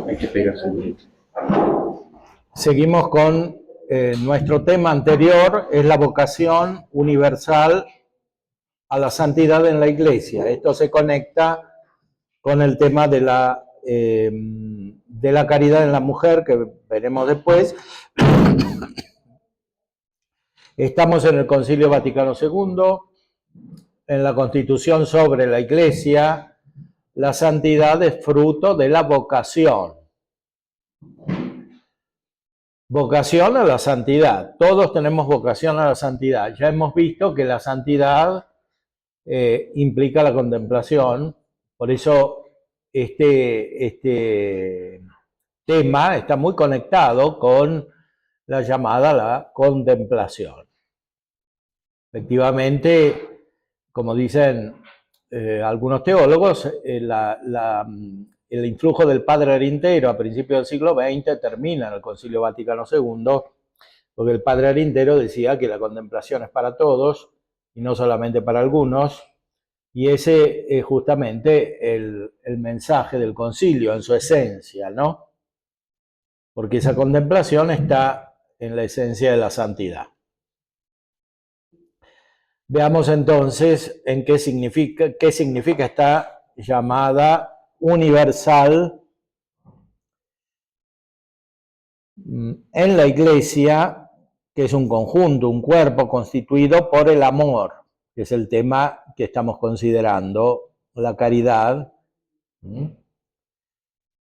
Hay que pegarse un grito. Seguimos con nuestro tema anterior, es la vocación universal a la santidad en la Iglesia. Esto se conecta con el tema de la caridad en la mujer, que veremos después. Estamos en el Concilio Vaticano II, en la Constitución sobre la Iglesia. La santidad es fruto de la vocación. Vocación a la santidad. Todos tenemos vocación a la santidad. Ya hemos visto que la santidad implica la contemplación. Por eso este tema está muy conectado con la llamada la contemplación. Efectivamente, como dicen algunos teólogos, el influjo del Padre Arintero a principios del siglo XX termina en el Concilio Vaticano II, porque el Padre Arintero decía que la contemplación es para todos y no solamente para algunos, y ese es justamente el mensaje del concilio en su esencia, ¿no? Porque esa contemplación está en la esencia de la santidad. Veamos entonces en qué significa esta llamada universal en la Iglesia, que es un conjunto, un cuerpo constituido por el amor, que es el tema que estamos considerando, la caridad. En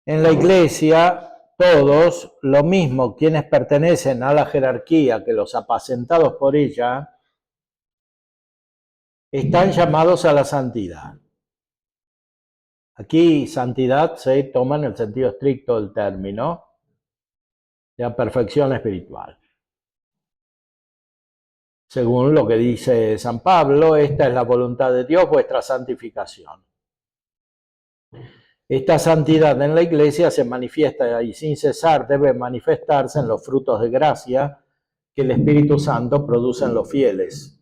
la Iglesia, todos, lo mismo quienes pertenecen a la jerarquía que los apacentados por ella, están llamados a la santidad. Aquí santidad se toma en el sentido estricto del término, de perfección espiritual. Según lo que dice San Pablo, esta es la voluntad de Dios, vuestra santificación. Esta santidad en la Iglesia se manifiesta y sin cesar debe manifestarse en los frutos de gracia que el Espíritu Santo produce en los fieles.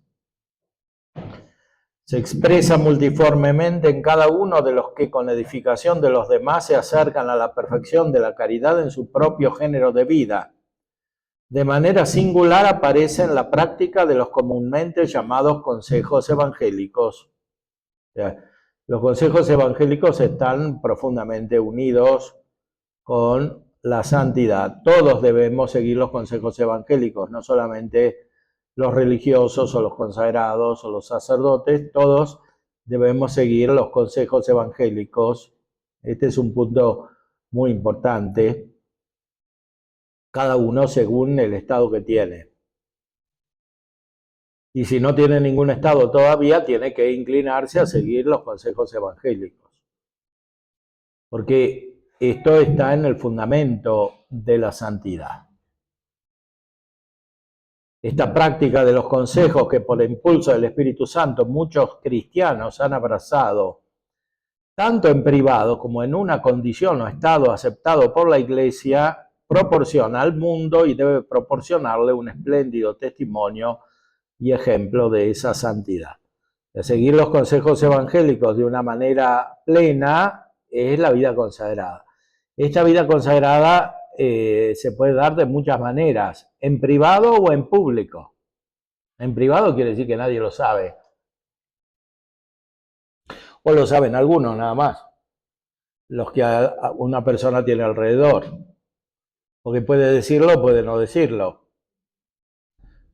Se expresa multiformemente en cada uno de los que con edificación de los demás se acercan a la perfección de la caridad en su propio género de vida. De manera singular aparece en la práctica de los comúnmente llamados consejos evangélicos. Los consejos evangélicos están profundamente unidos con la santidad. Todos debemos seguir los consejos evangélicos, no solamente los religiosos o los consagrados o los sacerdotes, todos debemos seguir los consejos evangélicos. Este es un punto muy importante, cada uno según el estado que tiene. Y si no tiene ningún estado todavía, tiene que inclinarse a seguir los consejos evangélicos. Porque esto está en el fundamento de la santidad. Esta práctica de los consejos que por impulso del Espíritu Santo muchos cristianos han abrazado, tanto en privado como en una condición o estado aceptado por la Iglesia, proporciona al mundo y debe proporcionarle un espléndido testimonio y ejemplo de esa santidad. De seguir los consejos evangélicos de una manera plena es la vida consagrada. Esta vida consagrada se puede dar de muchas maneras, en privado o en público. En privado quiere decir que nadie lo sabe. O lo saben algunos nada más, los que una persona tiene alrededor. Porque puede decirlo, puede no decirlo.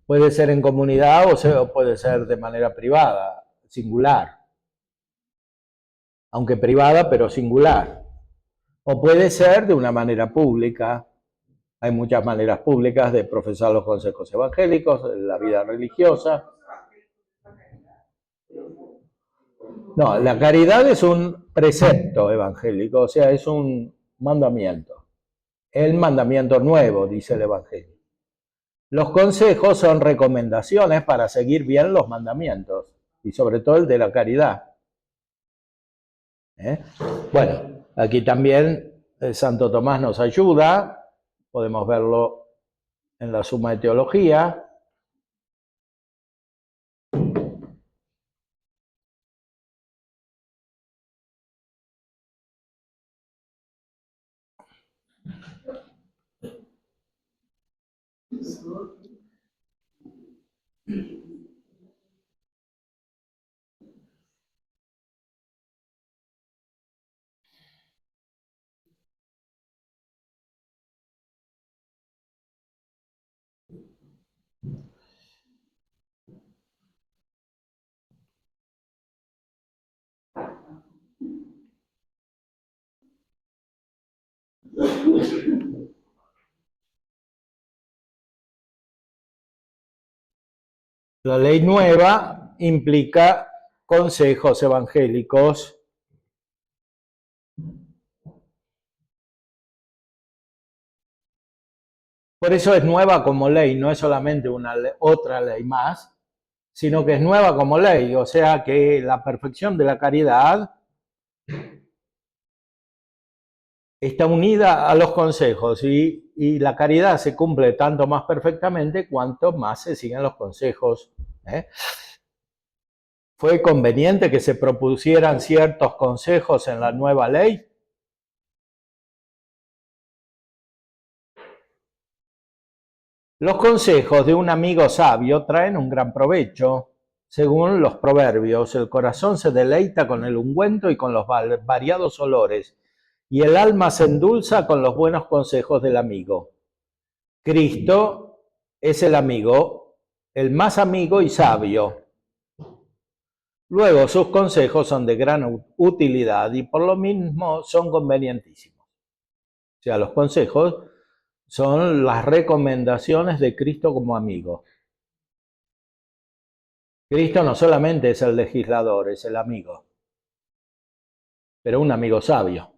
Puede ser en comunidad o puede ser de manera privada, singular. Aunque privada, pero singular. O puede ser de una manera pública. Hay muchas maneras públicas de profesar los consejos evangélicos, la vida religiosa. No, la caridad es un precepto evangélico, o sea, es un mandamiento. El mandamiento nuevo, dice el Evangelio. Los consejos son recomendaciones para seguir bien los mandamientos, y sobre todo el de la caridad. Bueno, aquí también Santo Tomás nos ayuda, podemos verlo en la Suma de Teología. La ley nueva implica consejos evangélicos. Por eso es nueva como ley, no es solamente otra ley más, sino que es nueva como ley, o sea que la perfección de la caridad está unida a los consejos y la caridad se cumple tanto más perfectamente cuanto más se siguen los consejos. ¿Fue conveniente que se propusieran ciertos consejos en la nueva ley? Los consejos de un amigo sabio traen un gran provecho. Según los proverbios, el corazón se deleita con el ungüento y con los variados olores, y el alma se endulza con los buenos consejos del amigo. Cristo es el amigo, el más amigo y sabio. Luego, sus consejos son de gran utilidad y por lo mismo son convenientísimos. O sea, los consejos son las recomendaciones de Cristo como amigo. Cristo no solamente es el legislador, es el amigo, pero un amigo sabio.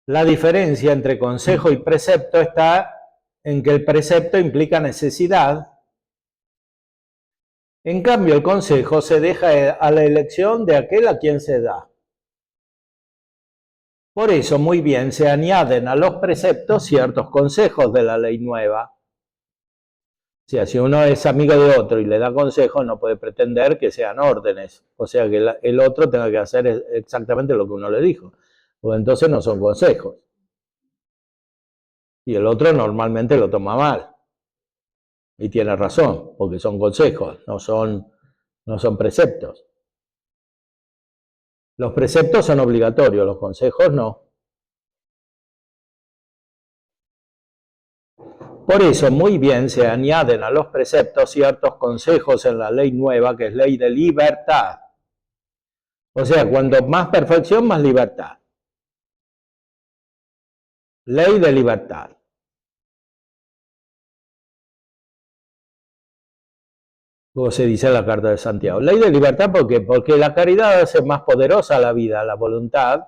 La diferencia entre consejo y precepto está en que el precepto implica necesidad. En cambio, el consejo se deja a la elección de aquel a quien se da. Por eso, muy bien, se añaden a los preceptos ciertos consejos de la ley nueva. O sea, si uno es amigo de otro y le da consejos, no puede pretender que sean órdenes. O sea, que el otro tenga que hacer exactamente lo que uno le dijo. Pues entonces no son consejos. Y el otro normalmente lo toma mal. Y tiene razón, porque son consejos, no son preceptos. Los preceptos son obligatorios, los consejos no. Por eso, muy bien, se añaden a los preceptos ciertos consejos en la ley nueva, que es ley de libertad. O sea, cuanto más perfección, más libertad. Ley de libertad. Como se dice en la Carta de Santiago. Ley de libertad, ¿por qué? Porque la caridad hace más poderosa la vida, la voluntad,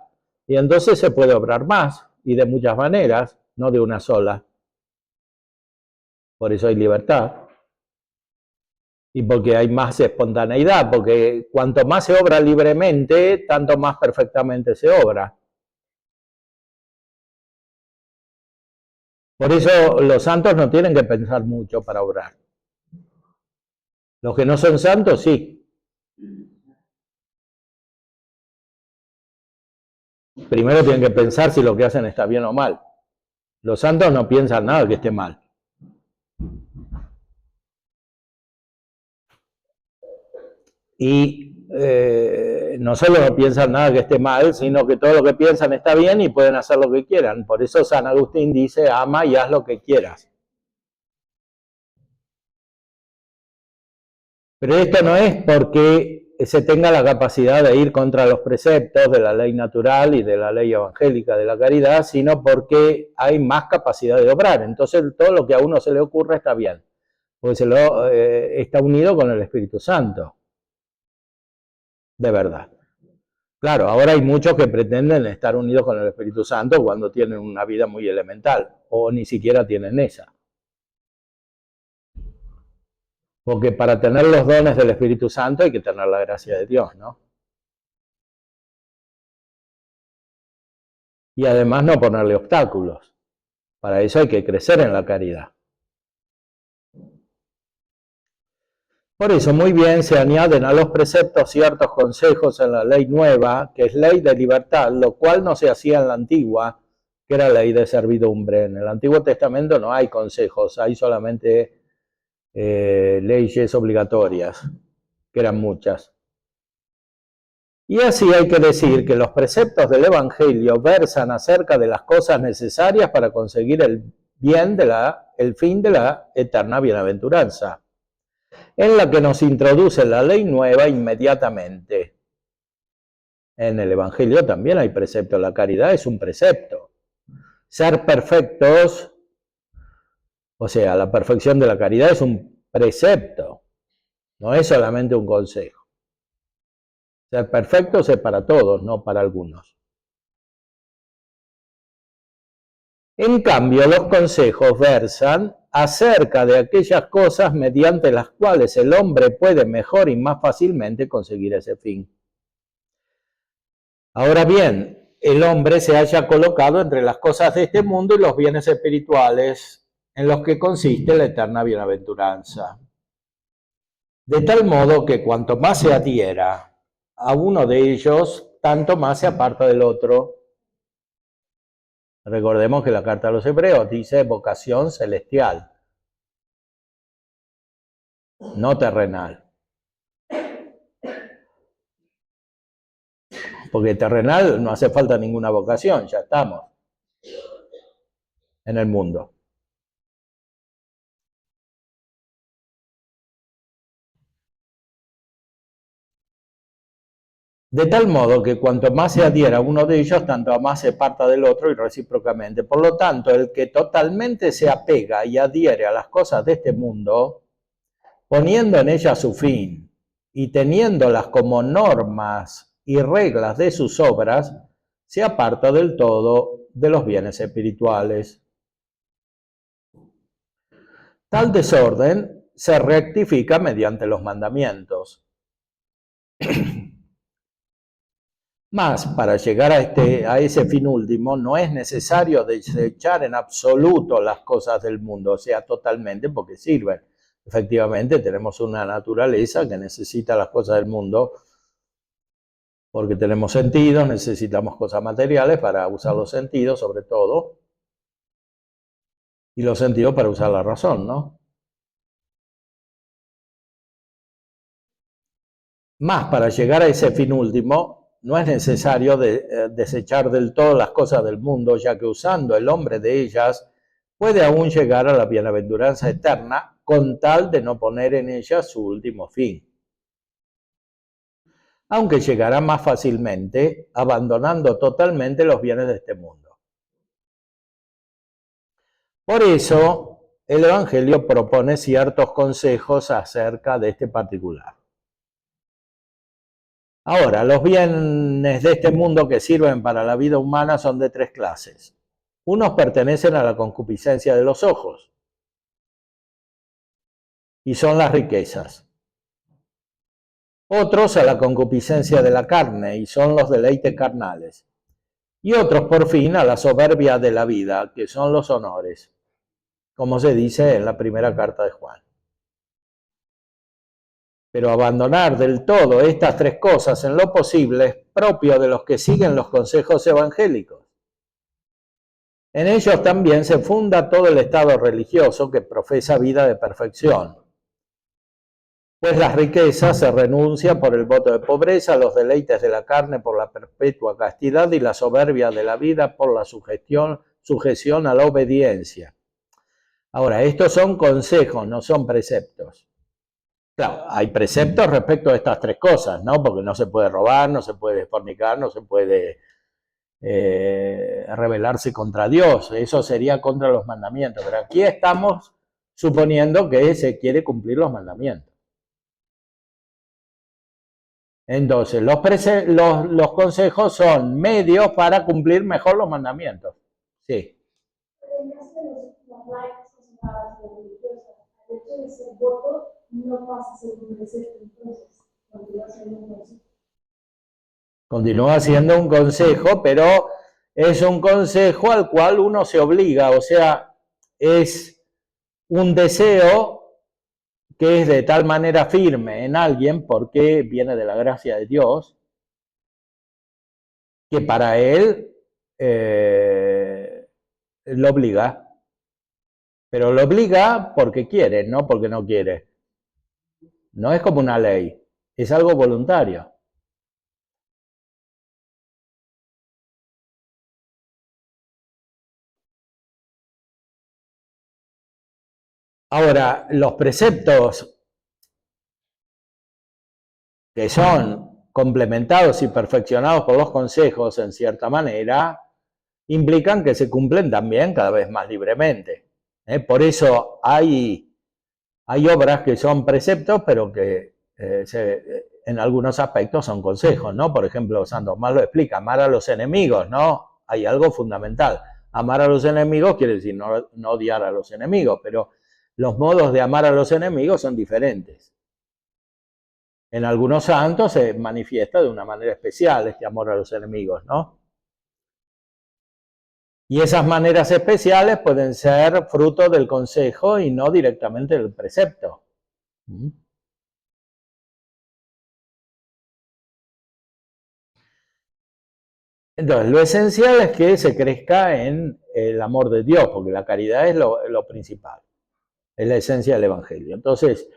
y entonces se puede obrar más, y de muchas maneras, no de una sola. Por eso hay libertad. Y porque hay más espontaneidad, porque cuanto más se obra libremente, tanto más perfectamente se obra. Por eso los santos no tienen que pensar mucho para obrar. Los que no son santos, sí. Primero tienen que pensar si lo que hacen está bien o mal. Los santos no piensan nada que esté mal. Y no solo no piensan nada que esté mal, sino que todo lo que piensan está bien y pueden hacer lo que quieran. Por eso San Agustín dice, ama y haz lo que quieras. Pero esto no es porque se tenga la capacidad de ir contra los preceptos de la ley natural y de la ley evangélica de la caridad, sino porque hay más capacidad de obrar. Entonces todo lo que a uno se le ocurre está bien, porque está unido con el Espíritu Santo, de verdad. Claro, ahora hay muchos que pretenden estar unidos con el Espíritu Santo cuando tienen una vida muy elemental, o ni siquiera tienen esa. Porque para tener los dones del Espíritu Santo hay que tener la gracia de Dios, ¿no? Y además no ponerle obstáculos. Para eso hay que crecer en la caridad. Por eso, muy bien, se añaden a los preceptos ciertos consejos en la ley nueva, que es ley de libertad, lo cual no se hacía en la antigua, que era ley de servidumbre. En el Antiguo Testamento no hay consejos, hay solamente leyes obligatorias, que eran muchas. Y así hay que decir que los preceptos del Evangelio versan acerca de las cosas necesarias para conseguir el fin de la eterna bienaventuranza, en la que nos introduce la ley nueva inmediatamente. En el Evangelio también hay preceptos, la caridad es un precepto. Ser perfectos, o sea, la perfección de la caridad es un precepto, no es solamente un consejo. Ser perfectos es para todos, no para algunos. En cambio, los consejos versan acerca de aquellas cosas mediante las cuales el hombre puede mejor y más fácilmente conseguir ese fin. Ahora bien, el hombre se haya colocado entre las cosas de este mundo y los bienes espirituales en los que consiste la eterna bienaventuranza. De tal modo que cuanto más se adhiera a uno de ellos, tanto más se aparta del otro. Recordemos que la carta a los Hebreos dice vocación celestial, no terrenal. Porque terrenal no hace falta ninguna vocación, ya estamos en el mundo. De tal modo que cuanto más se adhiera a uno de ellos, tanto más se aparta del otro y recíprocamente. Por lo tanto, el que totalmente se apega y adhiere a las cosas de este mundo, poniendo en ellas su fin y teniéndolas como normas y reglas de sus obras, se aparta del todo de los bienes espirituales. Tal desorden se rectifica mediante los mandamientos. Mas, para llegar a ese fin último, no es necesario desechar en absoluto las cosas del mundo, o sea, totalmente, porque sirven. Efectivamente, tenemos una naturaleza que necesita las cosas del mundo, porque tenemos sentidos, necesitamos cosas materiales para usar los sentidos, sobre todo, y los sentidos para usar la razón, ¿no? Más, para llegar a ese fin último, no es necesario desechar del todo las cosas del mundo, ya que usando el hombre de ellas, puede aún llegar a la bienaventuranza eterna, con tal de no poner en ellas su último fin. Aunque llegará más fácilmente, abandonando totalmente los bienes de este mundo. Por eso, el Evangelio propone ciertos consejos acerca de este particular. Ahora, los bienes de este mundo que sirven para la vida humana son de tres clases. Unos pertenecen a la concupiscencia de los ojos y son las riquezas. Otros a la concupiscencia de la carne y son los deleites carnales. Y otros, por fin, a la soberbia de la vida, que son los honores, como se dice en la primera carta de Juan. Pero abandonar del todo estas tres cosas en lo posible es propio de los que siguen los consejos evangélicos. En ellos también se funda todo el estado religioso que profesa vida de perfección. Pues las riquezas se renuncia por el voto de pobreza, los deleites de la carne por la perpetua castidad y la soberbia de la vida por la sujeción a la obediencia. Ahora, estos son consejos, no son preceptos. Claro, hay preceptos respecto a estas tres cosas, ¿no? Porque no se puede robar, no se puede fornicar, no se puede rebelarse contra Dios. Eso sería contra los mandamientos. Pero aquí estamos suponiendo que se quiere cumplir los mandamientos. Entonces, los consejos son medios para cumplir mejor los mandamientos. Sí. No pasa a ser un precepto, entonces continúa siendo un consejo. Continúa siendo un consejo, pero es un consejo al cual uno se obliga, o sea, es un deseo que es de tal manera firme en alguien porque viene de la gracia de Dios, que para él lo obliga, pero lo obliga porque quiere, no porque no quiere. No es como una ley, es algo voluntario. Ahora, los preceptos que son complementados y perfeccionados por los consejos, en cierta manera, implican que se cumplen también cada vez más libremente. Por eso hay obras que son preceptos, pero que en algunos aspectos son consejos, ¿no? Por ejemplo, San Tomás lo explica, amar a los enemigos, ¿no? Hay algo fundamental. Amar a los enemigos quiere decir no odiar a los enemigos, pero los modos de amar a los enemigos son diferentes. En algunos santos se manifiesta de una manera especial este amor a los enemigos, ¿no? Y esas maneras especiales pueden ser fruto del consejo y no directamente del precepto. Entonces, lo esencial es que se crezca en el amor de Dios, porque la caridad es lo principal, es la esencia del Evangelio. Entonces,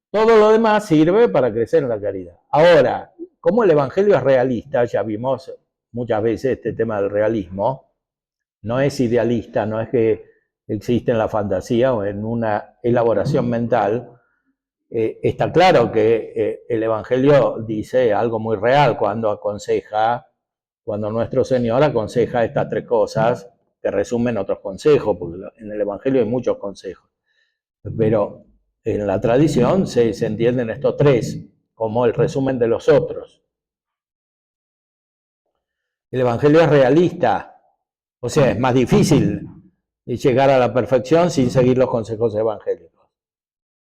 todo lo demás sirve para crecer en la caridad. Ahora, como el Evangelio es realista, ya vimos muchas veces este tema del realismo, no es idealista, no es que existe en la fantasía o en una elaboración mental. Está claro que el Evangelio dice algo muy real cuando aconseja, cuando nuestro Señor aconseja estas tres cosas, que resumen otros consejos, porque en el Evangelio hay muchos consejos. Pero en la tradición se entienden estos tres como el resumen de los otros. El Evangelio es realista, o sea, es más difícil llegar a la perfección sin seguir los consejos evangélicos.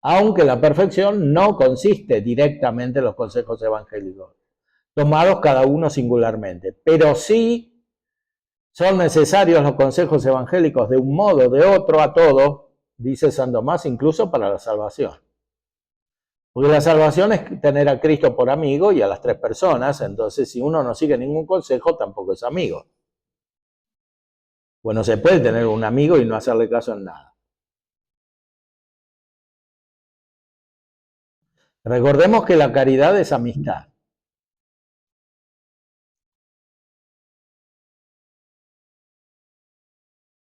Aunque la perfección no consiste directamente en los consejos evangélicos, tomados cada uno singularmente, pero sí son necesarios los consejos evangélicos de un modo o de otro a todos, dice San Tomás, incluso para la salvación. Porque la salvación es tener a Cristo por amigo y a las tres personas, entonces si uno no sigue ningún consejo, tampoco es amigo. Bueno, se puede tener un amigo y no hacerle caso en nada. Recordemos que la caridad es amistad.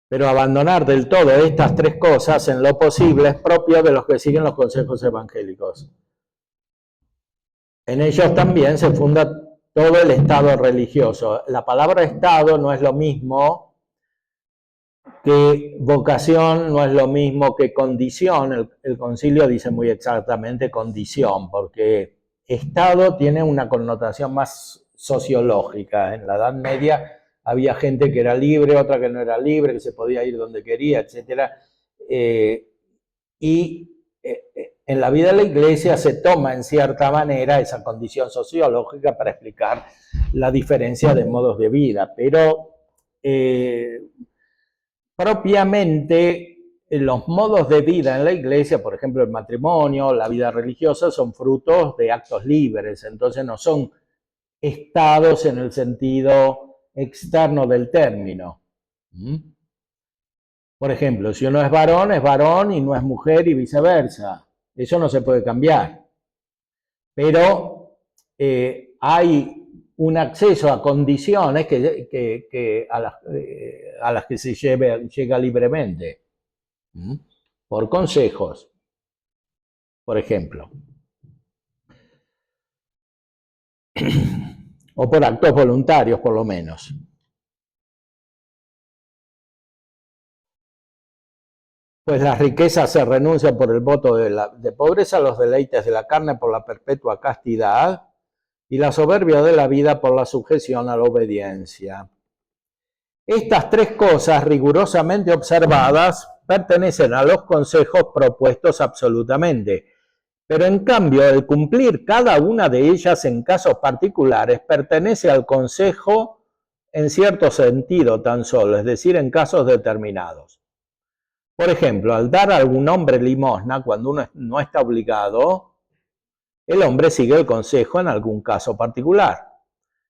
Pero abandonar del todo estas tres cosas en lo posible es propio de los que siguen los consejos evangélicos. En ellos también se funda todo el estado religioso. La palabra estado no es lo mismo que vocación, no es lo mismo que condición. El concilio dice muy exactamente condición, porque estado tiene una connotación más sociológica. En la Edad Media había gente que era libre, otra que no era libre, que se podía ir donde quería, etc. En la vida de la Iglesia se toma en cierta manera esa condición sociológica para explicar la diferencia de modos de vida, pero propiamente los modos de vida en la Iglesia, por ejemplo el matrimonio, la vida religiosa, son frutos de actos libres, entonces no son estados en el sentido externo del término. Por ejemplo, si uno es varón y no es mujer y viceversa. Eso no se puede cambiar. Pero hay un acceso a condiciones a las que se llega libremente. Por consejos, por ejemplo. O por actos voluntarios, por lo menos. Pues las riquezas se renuncian por el voto de pobreza, los deleites de la carne por la perpetua castidad y la soberbia de la vida por la sujeción a la obediencia. Estas tres cosas, rigurosamente observadas, pertenecen a los consejos propuestos absolutamente, pero en cambio el cumplir cada una de ellas en casos particulares pertenece al consejo en cierto sentido tan solo, es decir, en casos determinados. Por ejemplo, al dar a algún hombre limosna cuando uno no está obligado, el hombre sigue el consejo en algún caso particular.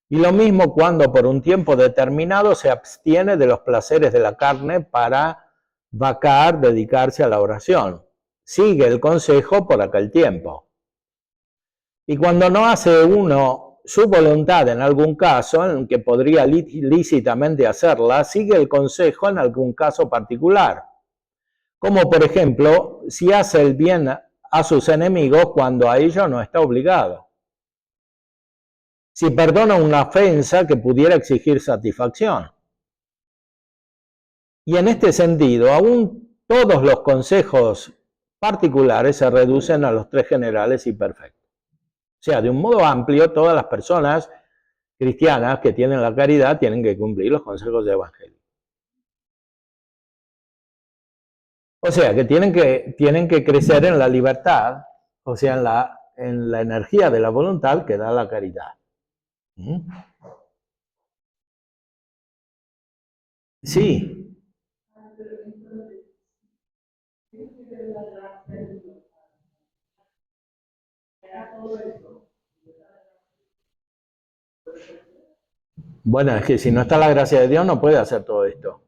Y lo mismo cuando por un tiempo determinado se abstiene de los placeres de la carne para vacar, dedicarse a la oración. Sigue el consejo por aquel tiempo. Y cuando no hace uno su voluntad en algún caso, en que podría lícitamente hacerla, sigue el consejo en algún caso particular. Como por ejemplo, si hace el bien a sus enemigos cuando a ello no está obligado. Si perdona una ofensa que pudiera exigir satisfacción. Y en este sentido, aún todos los consejos particulares se reducen a los tres generales y perfectos. O sea, de un modo amplio, todas las personas cristianas que tienen la caridad tienen que cumplir los consejos del Evangelio. O sea, que tienen que crecer en la libertad, o sea, en la energía de la voluntad que da la caridad. Sí. Bueno, es que si no está la gracia de Dios no puede hacer todo esto.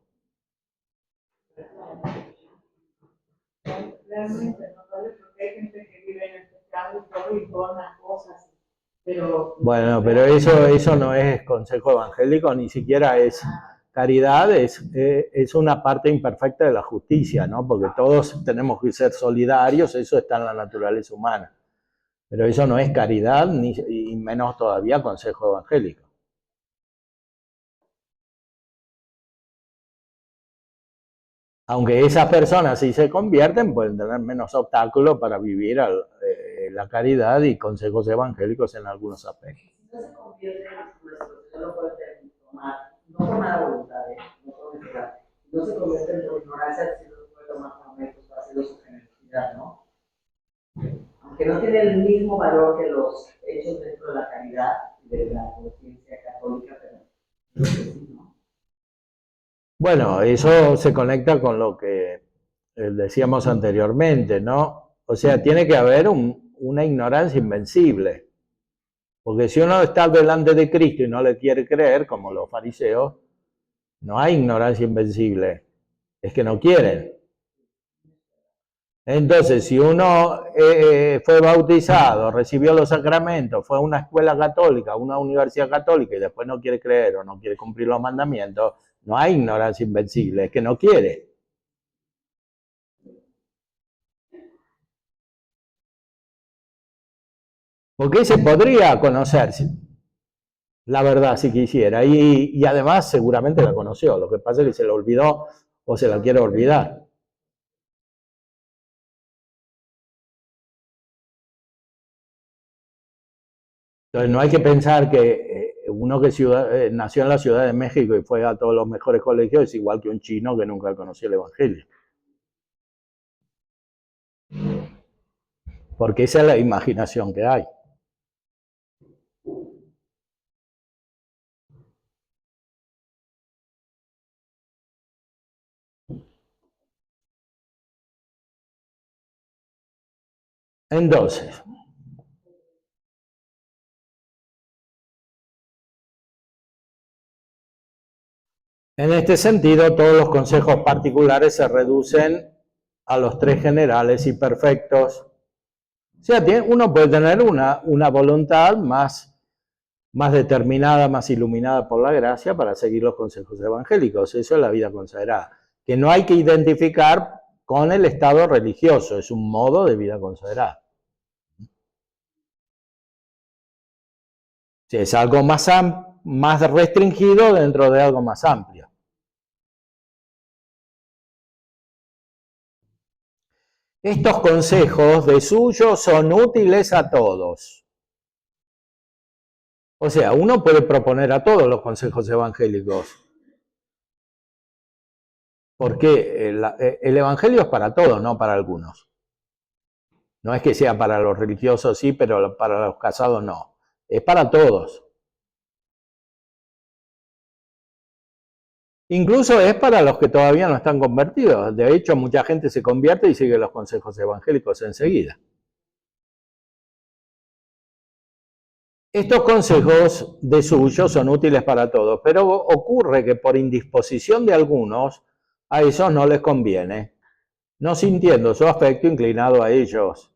Realmente no vale porque hay gente que vive en el pecado y todo y todas las cosas. Bueno, pero eso no es consejo evangélico, ni siquiera es caridad, es una parte imperfecta de la justicia, ¿no? Porque todos tenemos que ser solidarios, eso está en la naturaleza humana. Pero eso no es caridad, y menos todavía consejo evangélico. Aunque esas personas, si se convierten, pueden tener menos obstáculos para vivir la caridad y consejos evangélicos en algunos aspectos. No se convierten en nuestros, solo pueden tomar, no por mala voluntad, no por necesidad, no se convierten por ignorancia, sino que pueden tomar momentos para hacerlo su generosidad, ¿no? Aunque no tiene el mismo valor que los hechos dentro de la caridad y de la conciencia católica, pero sí, ¿no? Bueno, eso se conecta con lo que decíamos anteriormente, ¿no? O sea, tiene que haber una ignorancia invencible. Porque si uno está delante de Cristo y no le quiere creer, como los fariseos, no hay ignorancia invencible. Es que no quieren. Entonces, si uno fue bautizado, recibió los sacramentos, fue a una escuela católica, a una universidad católica y después no quiere creer o no quiere cumplir los mandamientos, no hay ignorancia invencible, es que no quiere. Porque se podría conocer la verdad si quisiera, y además seguramente la conoció, lo que pasa es que se la olvidó o se la quiere olvidar. Entonces no hay que pensar que uno que nació en la Ciudad de México y fue a todos los mejores colegios es igual que un chino que nunca conoció el Evangelio. Porque esa es la imaginación que hay. Entonces, en este sentido, todos los consejos particulares se reducen a los tres generales y perfectos. O sea, uno puede tener una voluntad más determinada, más iluminada por la gracia para seguir los consejos evangélicos. Eso es la vida consagrada. Que no hay que identificar con el estado religioso, es un modo de vida consagrada. Sí, es algo más restringido dentro de algo más amplio. Estos consejos de suyo son útiles a todos. O sea, uno puede proponer a todos los consejos evangélicos. Porque el evangelio es para todos, no para algunos. No es que sea para los religiosos sí, pero para los casados no. Es para todos. Incluso es para los que todavía no están convertidos. De hecho, mucha gente se convierte y sigue los consejos evangélicos enseguida. Estos consejos de suyo son útiles para todos, pero ocurre que por indisposición de algunos, a esos no les conviene, no sintiendo su afecto inclinado a ellos.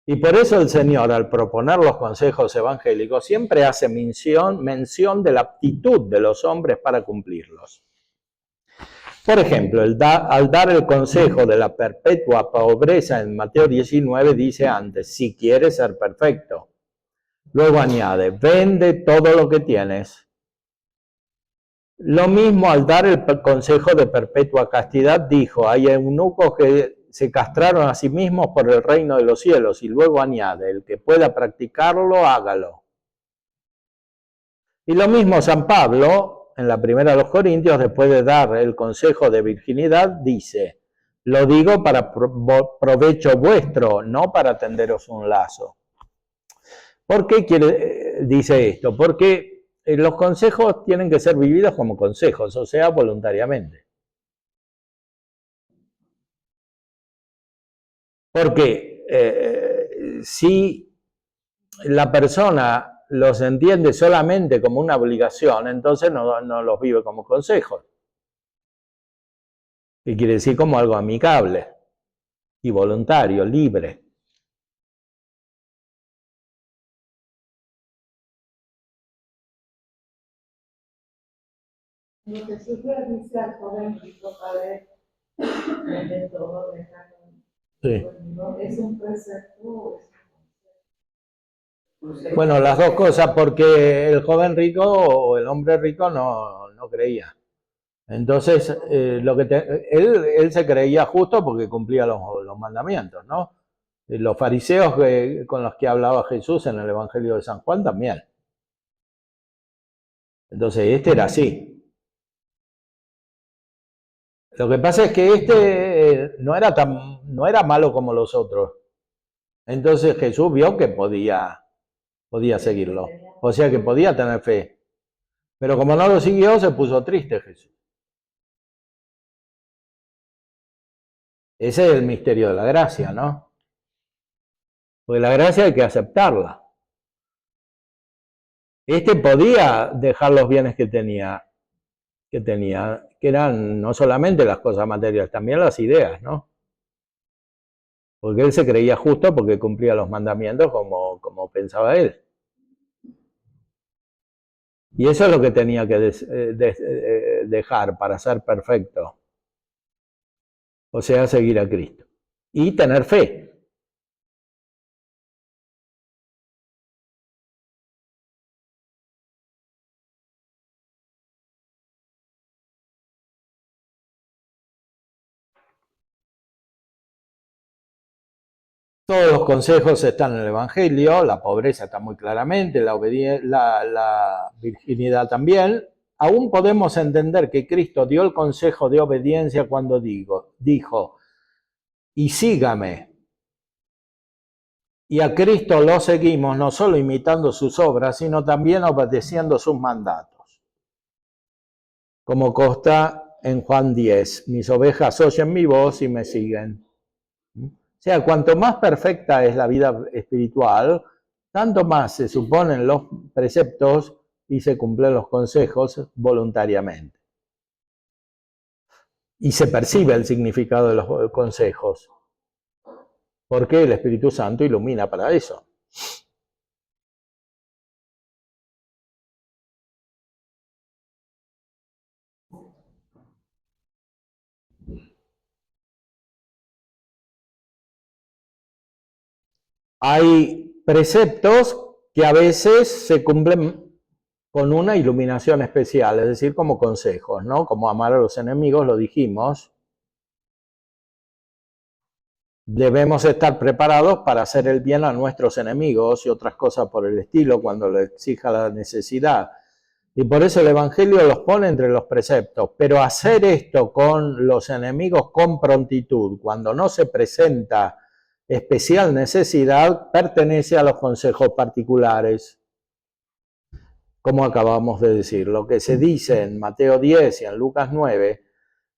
Y por eso el Señor, al proponer los consejos evangélicos, siempre hace mención de la aptitud de los hombres para cumplirlos. Por ejemplo, al dar el consejo de la perpetua pobreza en Mateo 19, dice antes, si quieres ser perfecto. Luego añade, vende todo lo que tienes. Lo mismo al dar el consejo de perpetua castidad, dijo, hay eunucos que se castraron a sí mismos por el reino de los cielos, y luego añade, el que pueda practicarlo, hágalo. Y lo mismo San Pablo, en la primera de los Corintios, después de dar el consejo de virginidad, dice, lo digo para provecho vuestro, no para tenderos un lazo. ¿Por qué dice esto? Porque los consejos tienen que ser vividos como consejos, o sea, voluntariamente. Porque si la persona los entiende solamente como una obligación, entonces no los vive como consejos. ¿Qué quiere decir? Como algo amigable y voluntario, libre. Lo que Jesús le dice al joven rico, padre, de todo, Sí. ¿es un precepto o es un consejo? Bueno, las dos cosas, porque el joven rico o el hombre rico no creía. Entonces, él se creía justo porque cumplía los mandamientos, ¿no? Los fariseos con los que hablaba Jesús en el Evangelio de San Juan también. Entonces, este era así. Lo que pasa es que este no era malo como los otros. Entonces Jesús vio que podía seguirlo. O sea que podía tener fe. Pero como no lo siguió, se puso triste Jesús. Ese es el misterio de la gracia, ¿no? Porque la gracia hay que aceptarla. Este podía dejar los bienes que tenía, que eran no solamente las cosas materiales, también las ideas, ¿no? Porque él se creía justo porque cumplía los mandamientos como pensaba él. Y eso es lo que tenía que dejar para ser perfecto. O sea, seguir a Cristo. Y tener fe. Todos los consejos están en el Evangelio, la pobreza está muy claramente, la virginidad también. Aún podemos entender que Cristo dio el consejo de obediencia cuando dijo, y sígame. Y a Cristo lo seguimos no solo imitando sus obras, sino también obedeciendo sus mandatos. Como consta en Juan 10, mis ovejas oyen mi voz y me siguen. O sea, cuanto más perfecta es la vida espiritual, tanto más se suponen los preceptos y se cumplen los consejos voluntariamente. Y se percibe el significado de los consejos, porque el Espíritu Santo ilumina para eso. Hay preceptos que a veces se cumplen con una iluminación especial, es decir, como consejos, ¿no? Como amar a los enemigos, lo dijimos. Debemos estar preparados para hacer el bien a nuestros enemigos y otras cosas por el estilo cuando lo exija la necesidad. Y por eso el Evangelio los pone entre los preceptos. Pero hacer esto con los enemigos con prontitud, cuando no se presenta especial necesidad, pertenece a los consejos particulares. como acabamos de decir. Lo que se dice en Mateo 10 y en Lucas 9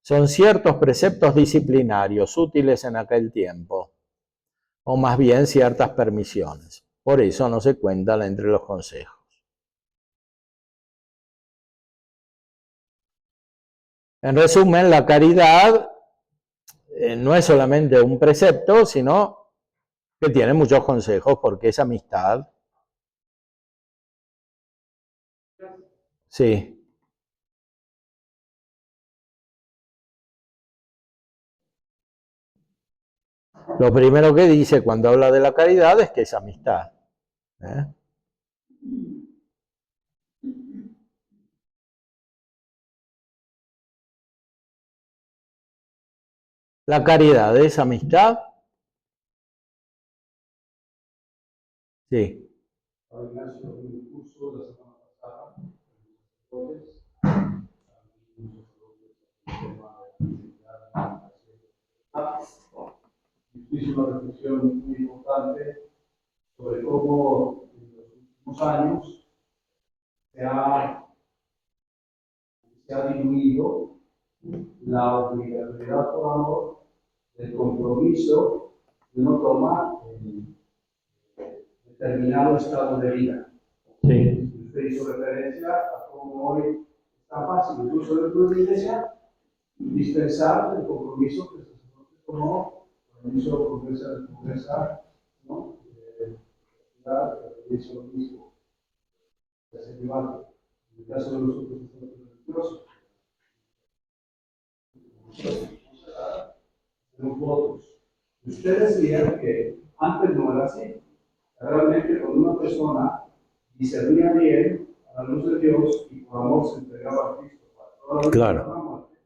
son ciertos preceptos disciplinarios útiles en aquel tiempo, o más bien ciertas permisiones. Por eso no se cuentan entre los consejos. En resumen, la caridad no es solamente un precepto, sino que tiene muchos consejos, porque es amistad. Sí. Lo primero que dice cuando habla de la caridad es que es amistad. ¿Eh? La caridad es amistad. Sí. Ignacio, en el curso de la semana pasada, hizo una reflexión muy importante sobre cómo en los últimos años se ha diluido la obligatoriedad por amor del compromiso que uno toma en determinado estado de vida. Sí. Usted hizo referencia a cómo hoy está fácil, incluso dentro de la iglesia, dispensar el compromiso que el sacerdote tomó, el compromiso de progresar, ¿no? Hizo lo mismo, en el caso de los otros sacerdotes religiosos, los votos. Usted decía que antes no era así. Realmente cuando una persona discernía bien a la luz de Dios y por amor se entregaba a Cristo para toda la vida, claro, para la muerte,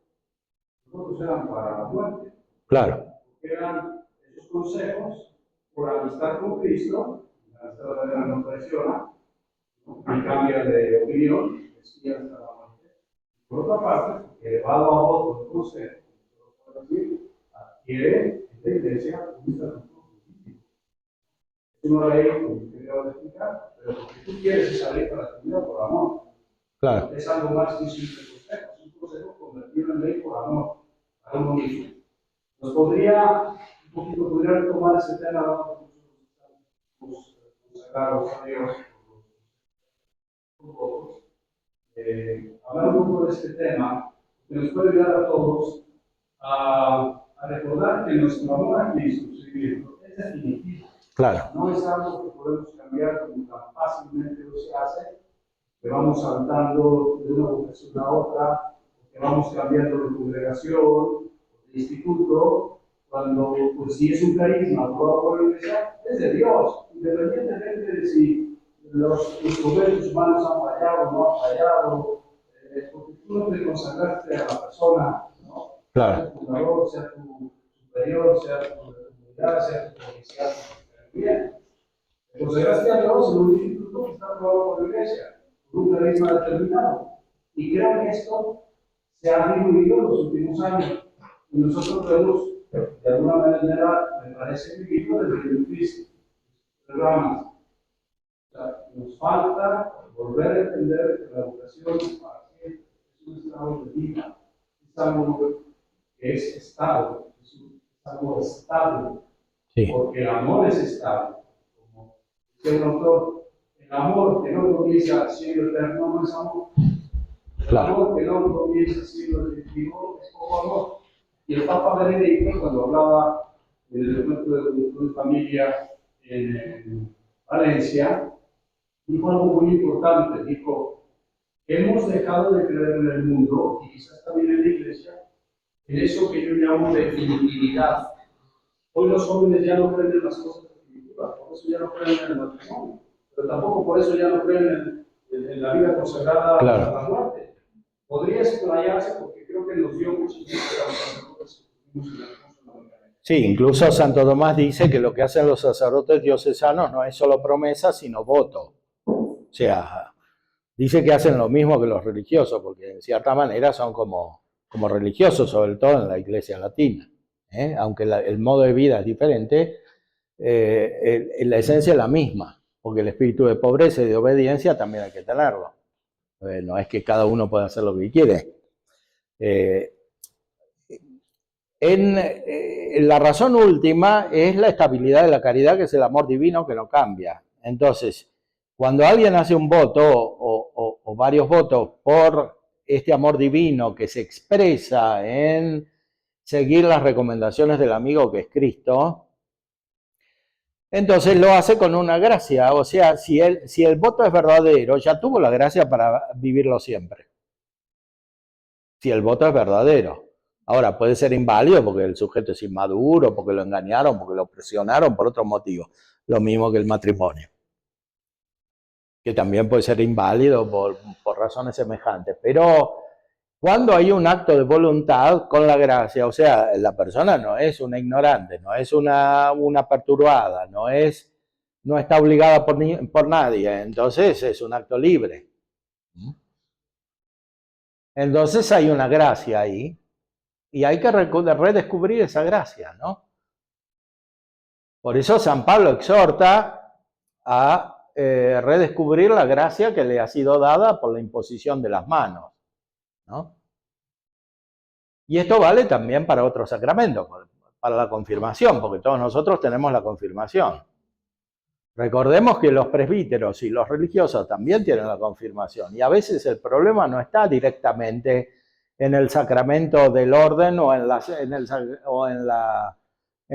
los votos eran para la muerte. Claro. Porque eran esos consejos por amistad con Cristo, la amistad verdadera no traiciona, ¿no? Y cambia de opinión, y hasta la muerte. Por otra parte, elevado a voto el consejo, adquiere en la iglesia un estatuto jurídico. Es una ley, como te acabo de explicar, pero lo que tú quieres es esa ley para tu vida por amor. Claro. Es algo más que un simple consejo, es un consejo convertido en ley por amor, a uno mismo. Nos podría retomar ese tema, ¿no? Los consagrados a Dios, hablar un poco de este tema, que nos puede ayudar a todos a recordar que nuestro amor a Cristo, es definitivo. Claro. No es algo que podemos cambiar como tan fácilmente lo se hace, que vamos saltando de una vocación a otra, que vamos cambiando de congregación, de instituto, cuando, pues, si es un carisma aprobado por la iglesia, es de Dios, independientemente de si los instrumentos humanos han fallado o no han fallado, porque tú no te consagraste a la persona, ¿no? Claro. Sea tu fundador, sea tu superior, sea tu comunidad, sea tu oficial, bien. Te consagraste a Dios en un instituto que está aprobado por la iglesia, por un carisma determinado. Y creo que esto se ha diluido en los últimos años. Y nosotros debemos, de alguna manera, me parece, vivirlo desde el Cristo. Programas. O sea, nos falta volver a entender que la vocación para siempre es un estado de vida, es algo que es estado, es algo estable, Sí. porque el amor es estable. Como dice un autor, el amor que no comienza siendo eterno no es amor. El Claro. amor que no comienza siendo definitivo es poco amor. Y el Papa Benedicto, cuando hablaba del encuentro de familia en Valencia, dijo algo muy importante. Dijo: hemos dejado de creer en el mundo, y quizás también en la iglesia, en eso que yo llamo definitividad. Hoy los jóvenes ya no creen en las cosas definitivas, por eso ya no creen en el matrimonio, pero tampoco por eso ya no creen en la vida consagrada Claro. a la muerte. Podría explayarse porque creo que nos dio muchos sacerdotes que tuvimos en la Sí, incluso Santo Tomás dice que lo que hacen los sacerdotes diocesanos no es solo promesa, sino voto. O sea, dice que hacen lo mismo que los religiosos, porque en cierta manera son como religiosos, sobre todo en la iglesia latina. Aunque el modo de vida es diferente, la esencia es la misma, porque el espíritu de pobreza y de obediencia también hay que tenerlo. No es que cada uno pueda hacer lo que quiere. La razón última es la estabilidad de la caridad, que es el amor divino que no cambia. Entonces, cuando alguien hace un voto o varios votos por este amor divino que se expresa en seguir las recomendaciones del amigo que es Cristo, entonces lo hace con una gracia. O sea, si el voto es verdadero, ya tuvo la gracia para vivirlo siempre. Si el voto es verdadero. Ahora, puede ser inválido porque el sujeto es inmaduro, porque lo engañaron, porque lo presionaron por otro motivo. Lo mismo que el matrimonio, que también puede ser inválido por razones semejantes. Pero cuando hay un acto de voluntad con la gracia, o sea, la persona no es una ignorante, no es una perturbada, no está obligada por nadie, entonces es un acto libre. Entonces hay una gracia ahí. Y hay que redescubrir esa gracia, ¿no? Por eso San Pablo exhorta a redescubrir la gracia que le ha sido dada por la imposición de las manos, ¿no? Y esto vale también para otros sacramentos, para la confirmación, porque todos nosotros tenemos la confirmación. Recordemos que los presbíteros y los religiosos también tienen la confirmación, y a veces el problema no está directamente en el sacramento del orden o en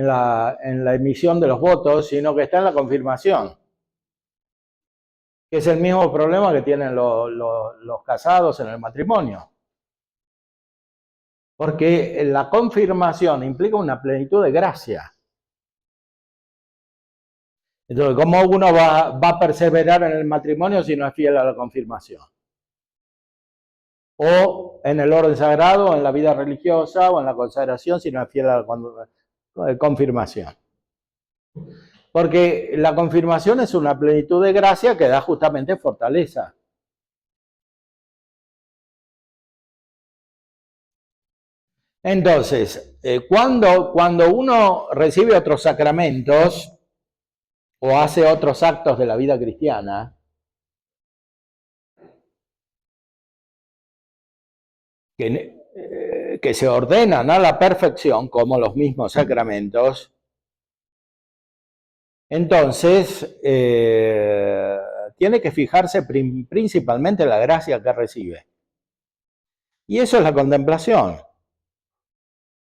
la emisión de los votos, sino que está en la confirmación, que es el mismo problema que tienen los casados en el matrimonio. Porque la confirmación implica una plenitud de gracia. Entonces, ¿cómo uno va a perseverar en el matrimonio si no es fiel a la confirmación? O en el orden sagrado, o en la vida religiosa, o en la consagración, si no es fiel a la confirmación. Porque la confirmación es una plenitud de gracia que da justamente fortaleza. Entonces, cuando uno recibe otros sacramentos o hace otros actos de la vida cristiana, que se ordenan a la perfección, como los mismos sacramentos, entonces tiene que fijarse principalmente en la gracia que recibe. Y eso es la contemplación.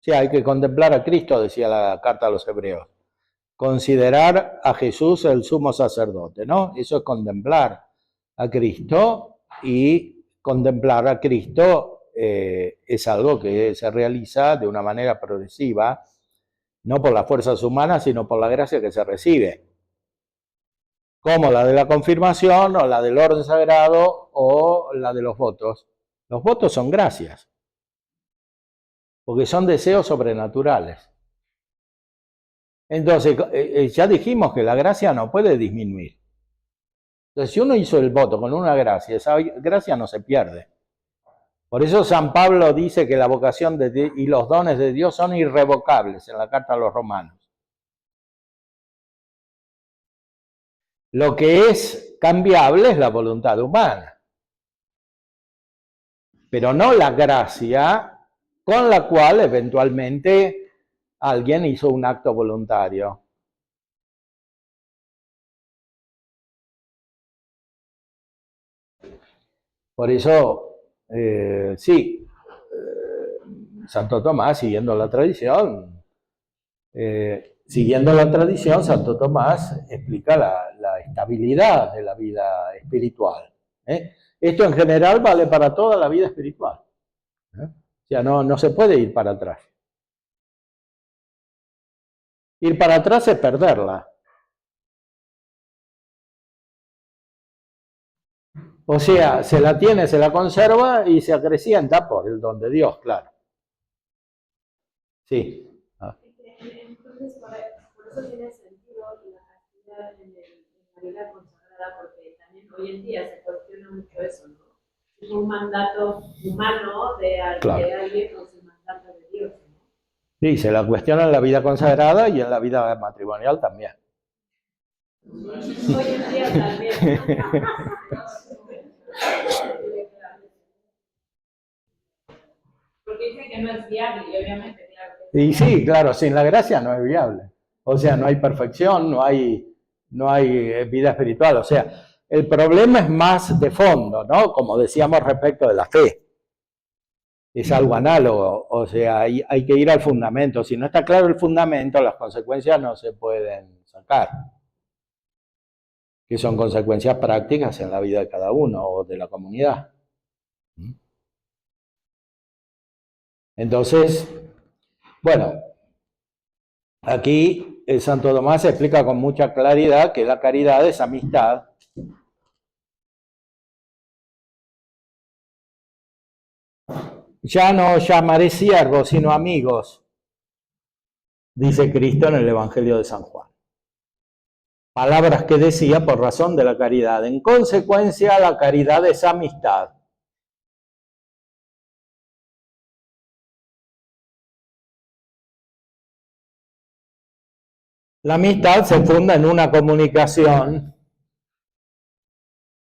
O sea, hay que contemplar a Cristo, decía la carta a los Hebreos. Considerar a Jesús el sumo sacerdote, ¿no? Eso es contemplar a Cristo, y contemplar a Cristo es algo que se realiza de una manera progresiva, no por las fuerzas humanas, sino por la gracia que se recibe, como la de la confirmación, o la del orden sagrado, o la de los votos. Los votos son gracias, porque son deseos sobrenaturales. Entonces, ya dijimos que la gracia no puede disminuir. Entonces, si uno hizo el voto con una gracia, esa gracia no se pierde. Por eso San Pablo dice que la vocación y los dones de Dios son irrevocables en la carta a los Romanos. Lo que es cambiable es la voluntad humana, pero no la gracia con la cual eventualmente alguien hizo un acto voluntario. Por eso, Santo Tomás, siguiendo la tradición, Santo Tomás explica la estabilidad de la vida espiritual. Esto en general vale para toda la vida espiritual. O sea, no se puede ir para atrás. Ir para atrás es perderla. O sea, se la tiene, se la conserva y se acrecienta por el don de Dios, claro. Sí. Entonces, por eso tiene sentido la castidad en la vida consagrada, porque también hoy en día se cuestiona mucho eso, ¿no? Es un mandato humano de alguien o es un mandato de Dios, ¿no? Sí, se la cuestiona en la vida consagrada y en la vida matrimonial también. Hoy en día también. porque dicen que no es viable, y obviamente, claro. Que Y sí, claro, sin la gracia no es viable. O sea, no hay perfección, no hay vida espiritual. O sea, el problema es más de fondo, ¿no? Como decíamos respecto de la fe. Es algo análogo, o sea, hay que ir al fundamento. Si no está claro el fundamento, las consecuencias no se pueden sacar, que son consecuencias prácticas en la vida de cada uno o de la comunidad. Entonces, bueno, aquí el Santo Tomás explica con mucha claridad que la caridad es amistad. Ya no llamaré siervos, sino amigos, dice Cristo en el Evangelio de San Juan. Palabras que decía por razón de la caridad. En consecuencia, la caridad es amistad. La amistad se funda en una comunicación.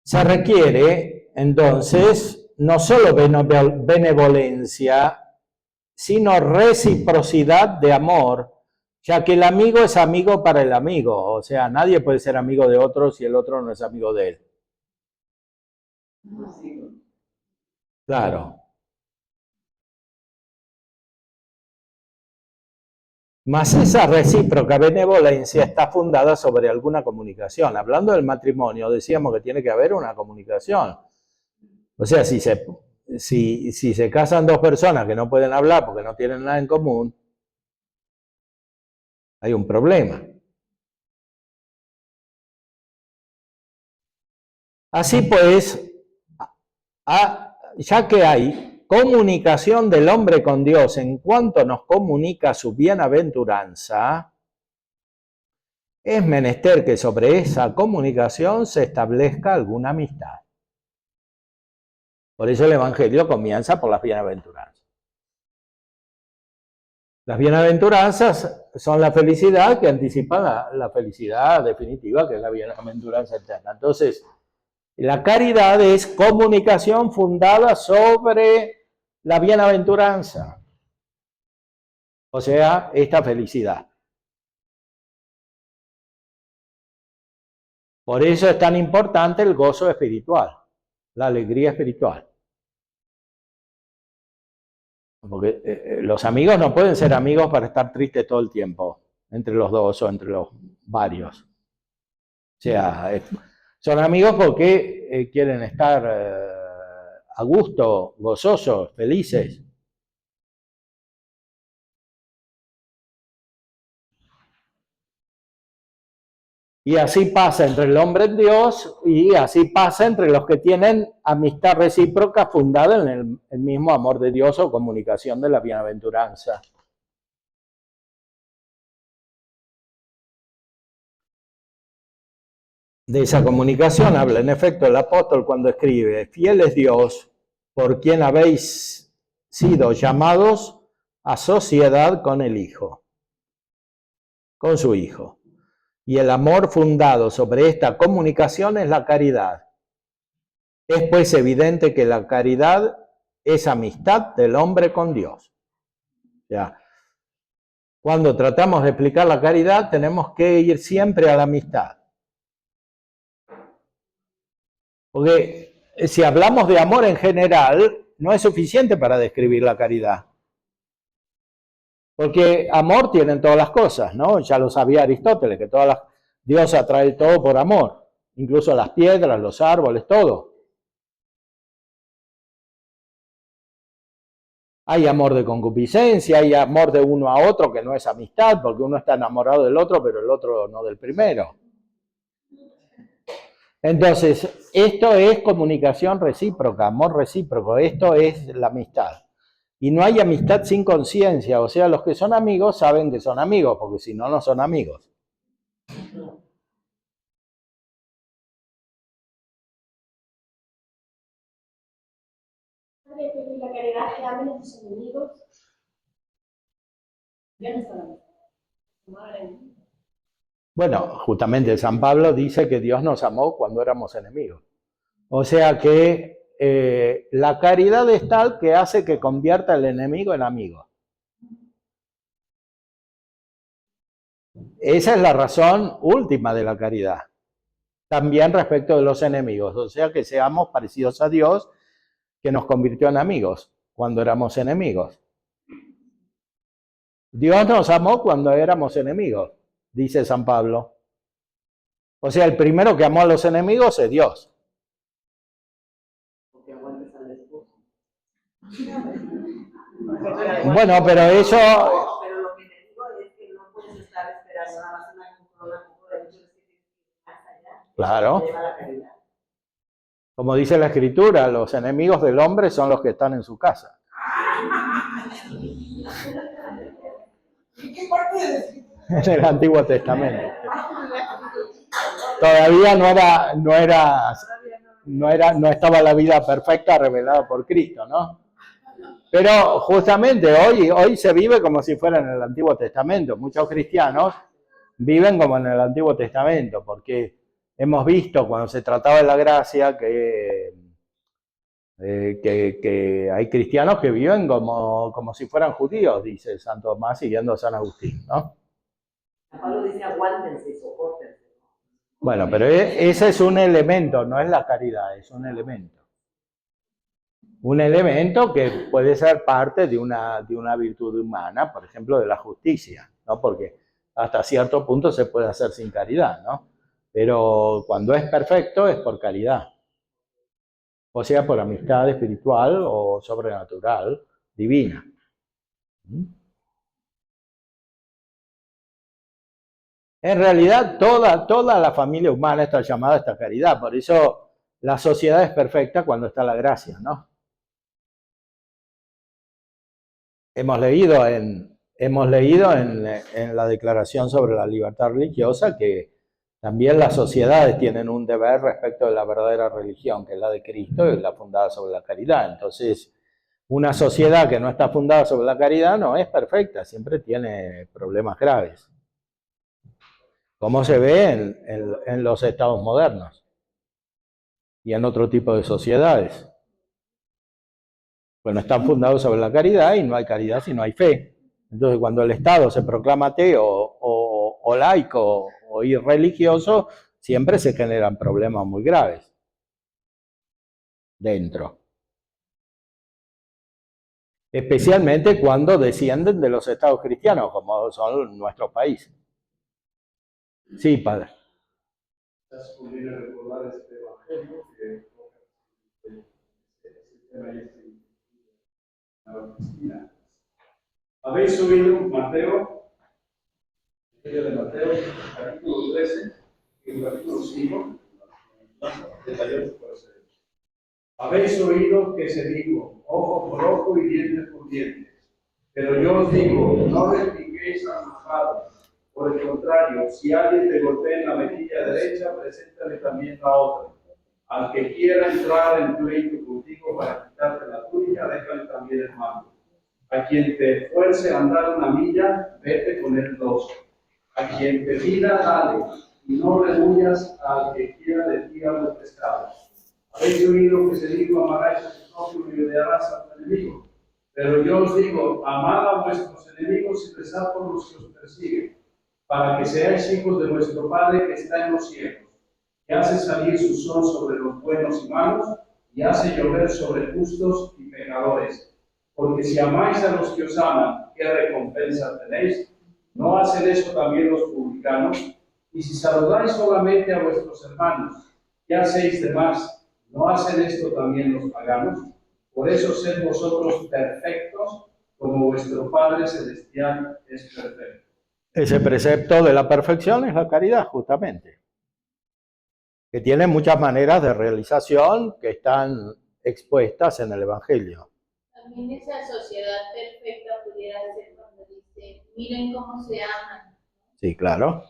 Se requiere, entonces, no solo benevolencia, sino reciprocidad de amor, ya que el amigo es amigo para el amigo. O sea, nadie puede ser amigo de otro si el otro no es amigo de él. Claro. Mas esa recíproca benevolencia está fundada sobre alguna comunicación. Hablando del matrimonio, decíamos que tiene que haber una comunicación. O sea, si se casan dos personas que no pueden hablar porque no tienen nada en común, hay un problema. Así pues, ya que hay comunicación del hombre con Dios en cuanto nos comunica su bienaventuranza, es menester que sobre esa comunicación se establezca alguna amistad. Por eso el Evangelio comienza por las bienaventuranzas. Las bienaventuranzas son la felicidad que anticipa la felicidad definitiva, que es la bienaventuranza eterna. Entonces, la caridad es comunicación fundada sobre la bienaventuranza, o sea, esta felicidad. Por eso es tan importante el gozo espiritual, la alegría espiritual. Porque los amigos no pueden ser amigos para estar tristes todo el tiempo, entre los dos o entre los varios. O sea, son amigos porque quieren estar a gusto, gozosos, felices. Y así pasa entre el hombre y Dios, y así pasa entre los que tienen amistad recíproca fundada en el mismo amor de Dios o comunicación de la bienaventuranza. De esa comunicación habla en efecto el apóstol cuando escribe: fiel es Dios, por quien habéis sido llamados a sociedad con el Hijo, con su Hijo. Y el amor fundado sobre esta comunicación es la caridad. Es pues evidente que la caridad es amistad del hombre con Dios. Ya. Cuando tratamos de explicar la caridad, tenemos que ir siempre a la amistad. Porque si hablamos de amor en general, no es suficiente para describir la caridad. Porque amor tienen todas las cosas, ¿no? Ya lo sabía Aristóteles, que Dios atrae todo por amor, incluso las piedras, los árboles, todo. Hay amor de concupiscencia, hay amor de uno a otro que no es amistad, porque uno está enamorado del otro, pero el otro no del primero. Entonces, esto es comunicación recíproca, amor recíproco, esto es la amistad. Y no hay amistad sin conciencia, o sea, los que son amigos saben que son amigos, porque si no, no son amigos. La caridad que amen a sus enemigos. Bueno, justamente San Pablo dice que Dios nos amó cuando éramos enemigos. O sea que la caridad es tal que hace que convierta al enemigo en amigo. Esa es la razón última de la caridad. También respecto de los enemigos, o sea, que seamos parecidos a Dios, que nos convirtió en amigos cuando éramos enemigos. Dios nos amó cuando éramos enemigos, dice San Pablo. O sea, el primero que amó a los enemigos es Dios. Bueno, pero eso... Pero lo que te digo es que no puedes estar esperando nada más una cultura de muchos que más allá. Claro. Lleva la caridad. Como dice la Escritura, los enemigos del hombre son los que están en su casa. ¿Y qué parte de decir? En el Antiguo Testamento. Todavía no estaba la vida perfecta revelada por Cristo, ¿no? Pero justamente hoy se vive como si fuera en el Antiguo Testamento. Muchos cristianos viven como en el Antiguo Testamento, porque hemos visto cuando se trataba de la gracia que hay cristianos que viven como si fueran judíos, dice Santo Tomás siguiendo a San Agustín, ¿no? Pablo dice aguántense y sopórtense. Bueno, pero ese es un elemento, no es la caridad, es un elemento. Un elemento que puede ser parte de una virtud humana, por ejemplo, de la justicia, ¿no? Porque hasta cierto punto se puede hacer sin caridad, ¿no? Pero cuando es perfecto es por caridad. O sea, por amistad espiritual o sobrenatural, divina. En realidad, toda la familia humana está llamada a esta caridad. Por eso la sociedad es perfecta cuando está la gracia, ¿no? Hemos leído en la Declaración sobre la Libertad Religiosa que también las sociedades tienen un deber respecto de la verdadera religión, que es la de Cristo y la fundada sobre la caridad. Entonces, una sociedad que no está fundada sobre la caridad no es perfecta, siempre tiene problemas graves. Como se ve en los estados modernos y en otro tipo de sociedades. Bueno, están fundados sobre la caridad y no hay caridad si no hay fe. Entonces, cuando el Estado se proclama ateo o laico o irreligioso, siempre se generan problemas muy graves dentro. Especialmente cuando descienden de los estados cristianos, como son nuestros países. Sí, padre. Quizás conviene recordar este evangelio que Cristina. Habéis oído Mateo, Evangelio de Mateo, capítulo 13, y el capítulo 5, 38 por ser. Habéis oído que se dijo, ojo por ojo y diente por diente. Pero yo os digo, no repliquéis al malvado. Por el contrario, si alguien te golpea en la mejilla derecha, preséntale también la otra. Al que quiera entrar en pleito contigo para quitarte la túnica, déjale también el manto. A quien te fuerce a andar una milla, vete con él 2. A quien te pida, dale, y no rehuyas al que quiera de ti algo prestado. Habéis oído que se dijo, amarás a tu prójimo y odiarás a tu enemigo. Pero yo os digo, amad a vuestros enemigos y rezad por los que os persiguen, para que seáis hijos de vuestro Padre que está en los cielos, que hace salir su sol sobre los buenos y malos, y hace llover sobre justos y pecadores. Porque si amáis a los que os aman, ¿qué recompensa tenéis? ¿No hacen eso también los publicanos? Y si saludáis solamente a vuestros hermanos, ¿qué hacéis de más? ¿No hacen esto también los paganos? Por eso sed vosotros perfectos, como vuestro Padre Celestial es perfecto. Ese precepto de la perfección es la caridad, justamente, que tiene muchas maneras de realización que están expuestas en el Evangelio. También esa sociedad perfecta pudiera ser cuando dice, miren cómo se aman. Sí, claro.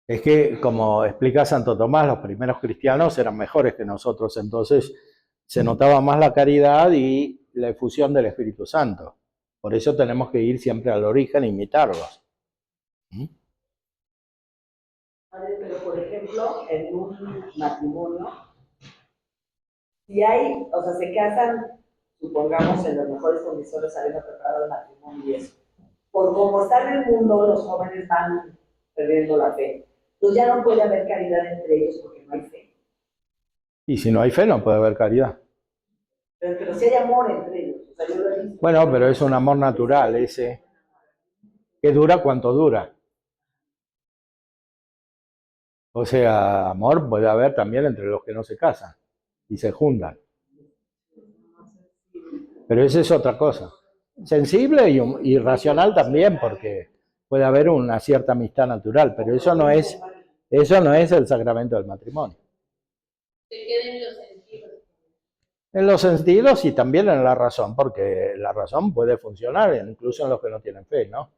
Es que, como explica Santo Tomás, los primeros cristianos eran mejores que nosotros, entonces se notaba más la caridad y la efusión del Espíritu Santo. Por eso tenemos que ir siempre al origen e imitarlos. Pero, por ejemplo, en un matrimonio, Si hay, o sea, se casan, supongamos, en las mejores condiciones, habiendo preparado el matrimonio y eso. Por como está en el mundo, los jóvenes van perdiendo la fe. Entonces ya no puede haber caridad entre ellos porque no hay fe. Y si no hay fe, no puede haber caridad. Pero si hay amor entre ellos. O sea, yo lo he visto. Bueno, pero es un amor natural ese. ¿Qué dura cuánto dura? O sea, amor puede haber también entre los que no se casan y se juntan. Pero esa es otra cosa. Sensible y racional también, porque puede haber una cierta amistad natural, pero eso no es el sacramento del matrimonio. Se queden en los sentidos. En los sentidos y también en la razón, porque la razón puede funcionar incluso en los que no tienen fe, ¿no?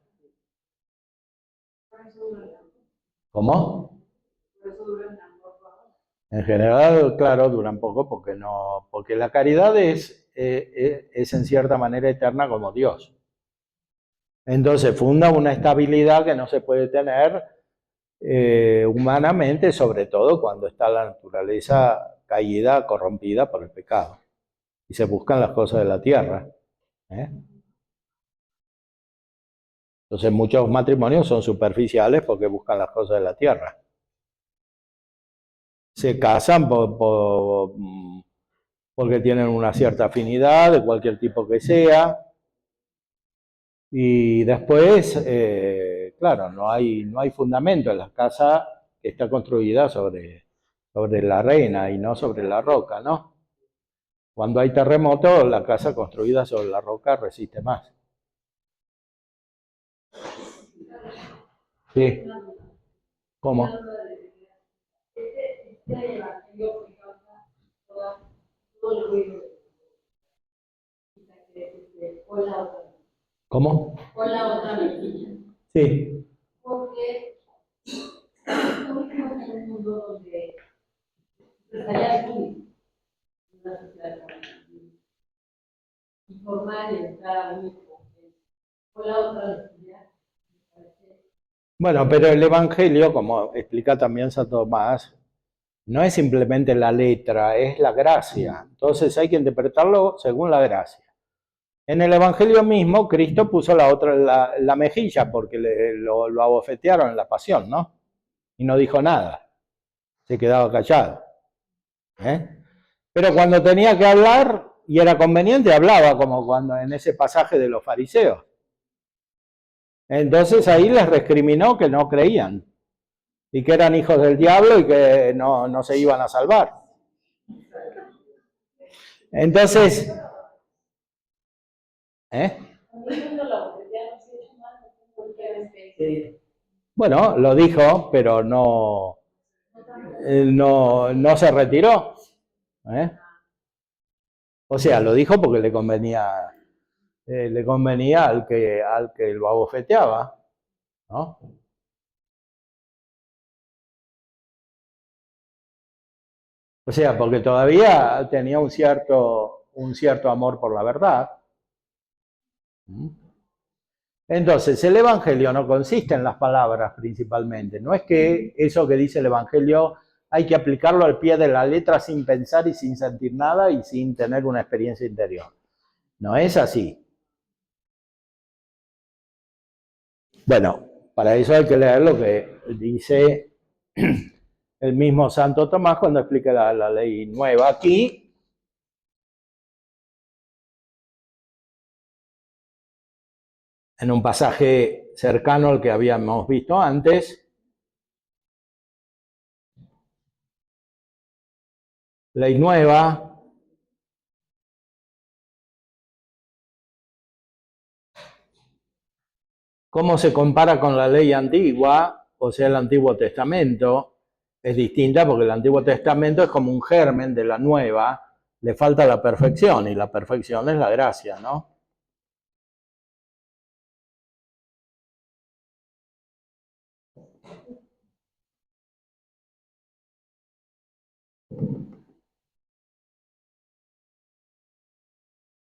¿Cómo? En general, claro, duran poco porque la caridad es en cierta manera eterna como Dios. Entonces funda una estabilidad que no se puede tener humanamente, sobre todo cuando está la naturaleza caída, corrompida por el pecado. Y se buscan las cosas de la tierra. Entonces muchos matrimonios son superficiales porque buscan las cosas de la tierra. Se casan porque tienen una cierta afinidad de cualquier tipo que sea. Y después, claro, no hay fundamento en la casa que está construida sobre la arena y no sobre la roca, ¿no? Cuando hay terremoto, la casa construida sobre la roca resiste más. Sí. ¿Cómo? ¿Cómo? Con la otra mejilla. Sí. Porque estamos en un mundo donde estaría muy una sociedad informal y entrar único con la otra mejilla. Bueno, pero el Evangelio, como explica también Santo Tomás, no es simplemente la letra, es la gracia. Entonces hay que interpretarlo según la gracia. En el Evangelio mismo, Cristo puso la mejilla porque lo abofetearon en la pasión, ¿no? Y no dijo nada. Se quedaba callado. Pero cuando tenía que hablar y era conveniente, hablaba, como cuando en ese pasaje de los fariseos. Entonces ahí les recriminó que no creían y que eran hijos del diablo y que no se iban a salvar. Entonces, bueno, lo dijo, pero no se retiró. O sea, lo dijo porque le convenía al que lo abofeteaba, ¿no? O sea, porque todavía tenía un cierto amor por la verdad. Entonces, el Evangelio no consiste en las palabras principalmente. No es que eso que dice el Evangelio hay que aplicarlo al pie de la letra sin pensar y sin sentir nada y sin tener una experiencia interior. No es así. Bueno, para eso hay que leer lo que dice el mismo Santo Tomás cuando explica la ley nueva aquí. En un pasaje cercano al que habíamos visto antes. Ley nueva. ¿Cómo se compara con la ley antigua? O sea, el Antiguo Testamento. Es distinta porque el Antiguo Testamento es como un germen de la nueva. Le falta la perfección y la perfección es la gracia, ¿no?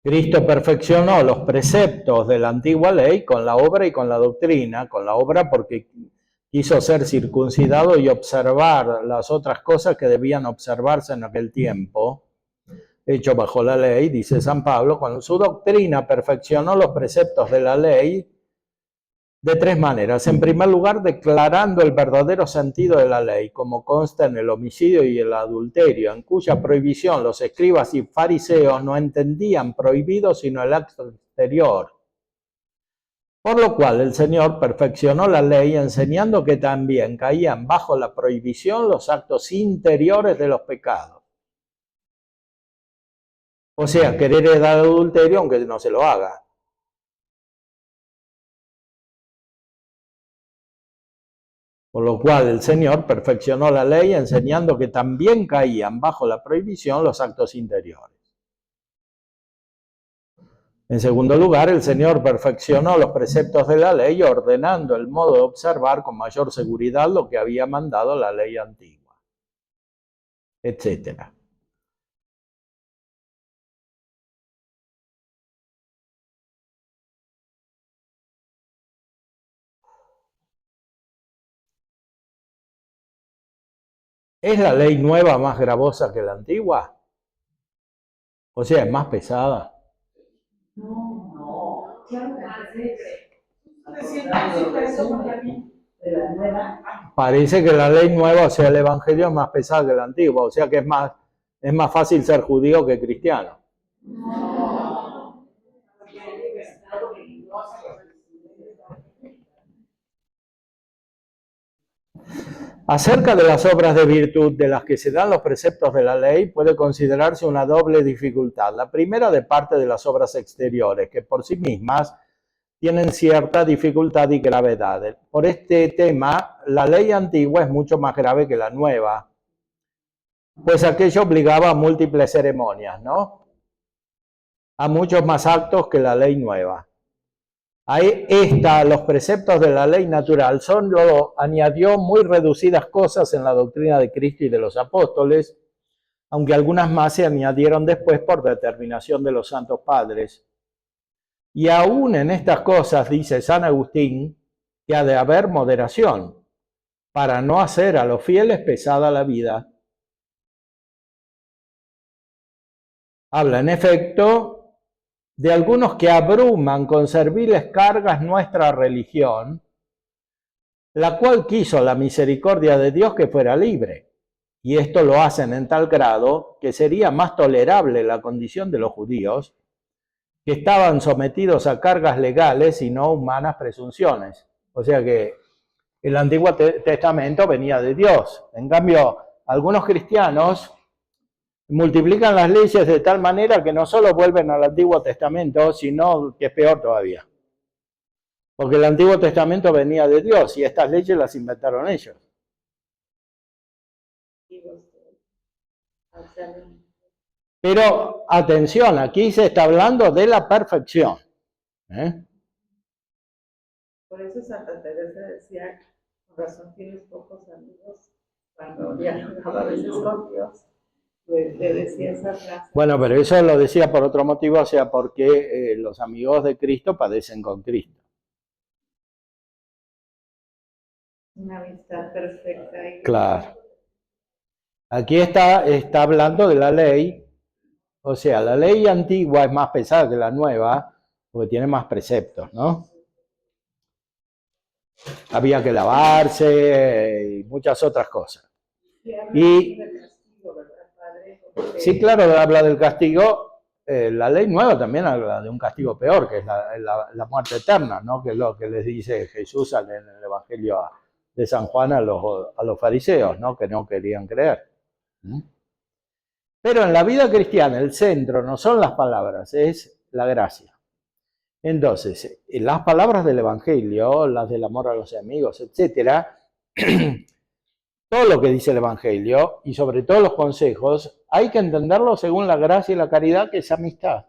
Cristo perfeccionó los preceptos de la antigua ley con la obra y con la doctrina, con la obra porque quiso ser circuncidado y observar las otras cosas que debían observarse en aquel tiempo, hecho bajo la ley, dice San Pablo, cuando su doctrina perfeccionó los preceptos de la ley de tres maneras. En primer lugar, declarando el verdadero sentido de la ley, como consta en el homicidio y el adulterio, en cuya prohibición los escribas y fariseos no entendían prohibido sino el acto exterior. Por lo cual el Señor perfeccionó la ley enseñando que también caían bajo la prohibición los actos interiores de los pecados. O sea, querer dar adulterio aunque no se lo haga. Por lo cual el Señor perfeccionó la ley enseñando que también caían bajo la prohibición los actos interiores. En segundo lugar, el Señor perfeccionó los preceptos de la ley ordenando el modo de observar con mayor seguridad lo que había mandado la ley antigua, etc. ¿Es la ley nueva más gravosa que la antigua? O sea, es más pesada. No, claro que de la nueva. Parece que la ley nueva, o sea, el Evangelio es más pesado que la antigua, o sea que es más fácil ser judío que cristiano. Acerca de las obras de virtud de las que se dan los preceptos de la ley, puede considerarse una doble dificultad. La primera de parte de las obras exteriores, que por sí mismas tienen cierta dificultad y gravedad. Por este tema, la ley antigua es mucho más grave que la nueva, pues aquello obligaba a múltiples ceremonias, ¿no? A muchos más actos que la ley nueva. Ahí está, los preceptos de la ley natural solo añadió muy reducidas cosas en la doctrina de Cristo y de los apóstoles, aunque algunas más se añadieron después por determinación de los santos padres. Y aún en estas cosas, dice San Agustín, que ha de haber moderación, para no hacer a los fieles pesada la vida. Habla, en efecto, de algunos que abruman con serviles cargas nuestra religión, la cual quiso la misericordia de Dios que fuera libre. Y esto lo hacen en tal grado que sería más tolerable la condición de los judíos, que estaban sometidos a cargas legales y no humanas presunciones. O sea que el Antiguo Testamento venía de Dios. En cambio, algunos cristianos multiplican las leyes de tal manera que no solo vuelven al Antiguo Testamento, sino que es peor todavía. Porque el Antiguo Testamento venía de Dios y estas leyes las inventaron ellos. Pero atención, aquí se está hablando de la perfección. Por eso Santa Teresa decía, con razón tienes pocos amigos, cuando dialogaba a veces con Dios, pues le decía esa frase. Bueno, pero eso lo decía por otro motivo, o sea, porque los amigos de Cristo padecen con Cristo. Una amistad perfecta. Claro. Aquí está hablando de la ley, o sea, la ley antigua es más pesada que la nueva, porque tiene más preceptos, ¿no? Había que lavarse y muchas otras cosas. Y sí, claro, habla del castigo. La ley nueva también habla de un castigo peor, que es la muerte eterna, ¿no? Que es lo que les dice Jesús en el Evangelio de San Juan a los fariseos, ¿no? Que no querían creer. Pero en la vida cristiana el centro no son las palabras, es la gracia. Entonces, las palabras del Evangelio, las del amor a los amigos, etcétera, todo lo que dice el Evangelio y sobre todo los consejos, hay que entenderlo según la gracia y la caridad, que es amistad.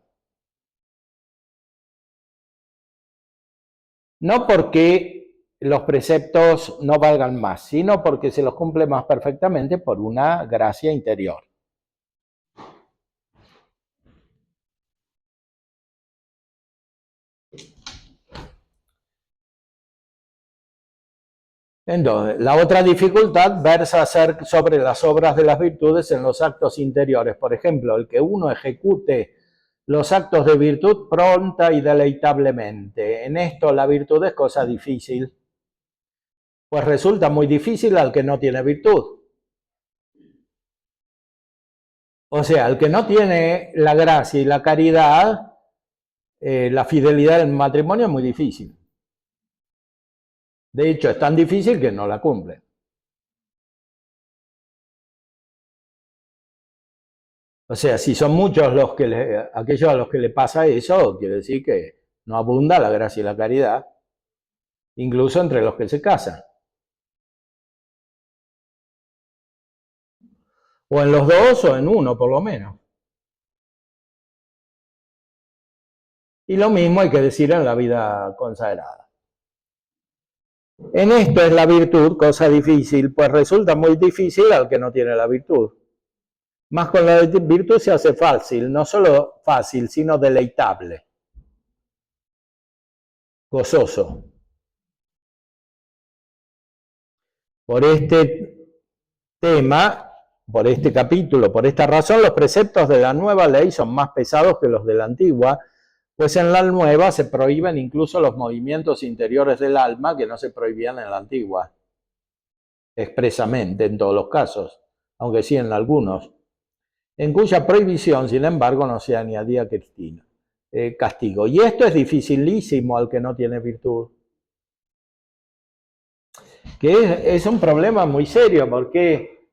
No porque los preceptos no valgan más, sino porque se los cumple más perfectamente por una gracia interior. Entonces, la otra dificultad versa sobre las obras de las virtudes en los actos interiores. Por ejemplo, el que uno ejecute los actos de virtud pronta y deleitablemente. En esto la virtud es cosa difícil, pues resulta muy difícil al que no tiene virtud. O sea, al que no tiene la gracia y la caridad, la fidelidad en matrimonio es muy difícil. De hecho, es tan difícil que no la cumple. O sea, si son muchos aquellos a los que le pasa eso, quiere decir que no abunda la gracia y la caridad, incluso entre los que se casan. O en los dos o en uno, por lo menos. Y lo mismo hay que decir en la vida consagrada. En esto es la virtud cosa difícil, pues resulta muy difícil al que no tiene la virtud. Mas con la virtud se hace fácil, no solo fácil, sino deleitable, gozoso. Por este tema, por este capítulo, por esta razón, los preceptos de la nueva ley son más pesados que los de la antigua, pues en la nueva se prohíben incluso los movimientos interiores del alma que no se prohibían en la antigua, expresamente en todos los casos, aunque sí en algunos, en cuya prohibición, sin embargo, no se añadía castigo. Y esto es dificilísimo al que no tiene virtud. Que es un problema muy serio, porque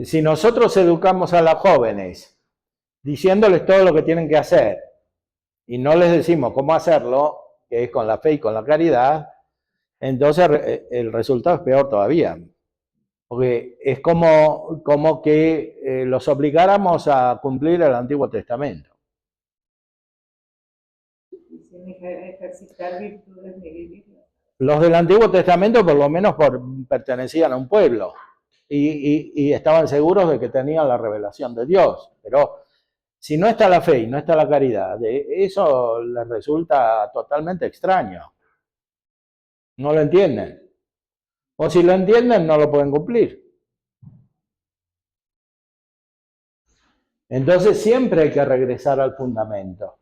si nosotros educamos a las jóvenes diciéndoles todo lo que tienen que hacer y no les decimos cómo hacerlo, que es con la fe y con la caridad, entonces el resultado es peor todavía. Porque es como que los obligáramos a cumplir el Antiguo Testamento. Sin ejercitar virtudes ni vivirlas. Los del Antiguo Testamento por lo menos pertenecían a un pueblo y estaban seguros de que tenían la revelación de Dios. Pero si no está la fe y no está la caridad, eso les resulta totalmente extraño. No lo entienden. O si lo entienden, no lo pueden cumplir. Entonces siempre hay que regresar al fundamento.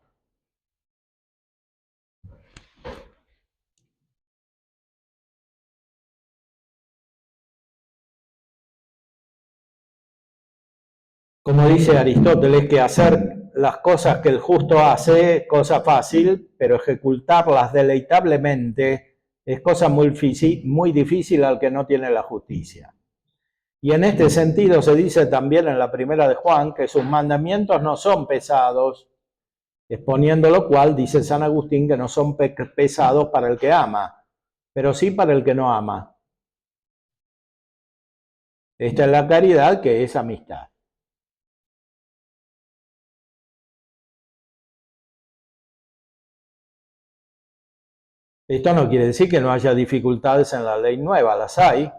Como dice Aristóteles, que hacer las cosas que el justo hace es cosa fácil, pero ejecutarlas deleitablemente es cosa muy difícil al que no tiene la justicia. Y en este sentido se dice también en la primera de Juan que sus mandamientos no son pesados, exponiendo lo cual dice San Agustín que no son pesados para el que ama, pero sí para el que no ama. Esta es la caridad, que es amistad. Esto no quiere decir que no haya dificultades en la ley nueva, las hay.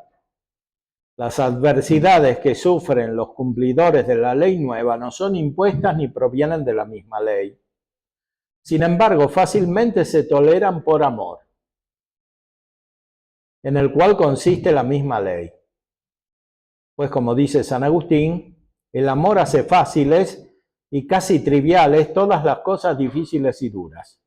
Las adversidades que sufren los cumplidores de la ley nueva no son impuestas ni provienen de la misma ley. Sin embargo, fácilmente se toleran por amor, en el cual consiste la misma ley. Pues como dice San Agustín, el amor hace fáciles y casi triviales todas las cosas difíciles y duras.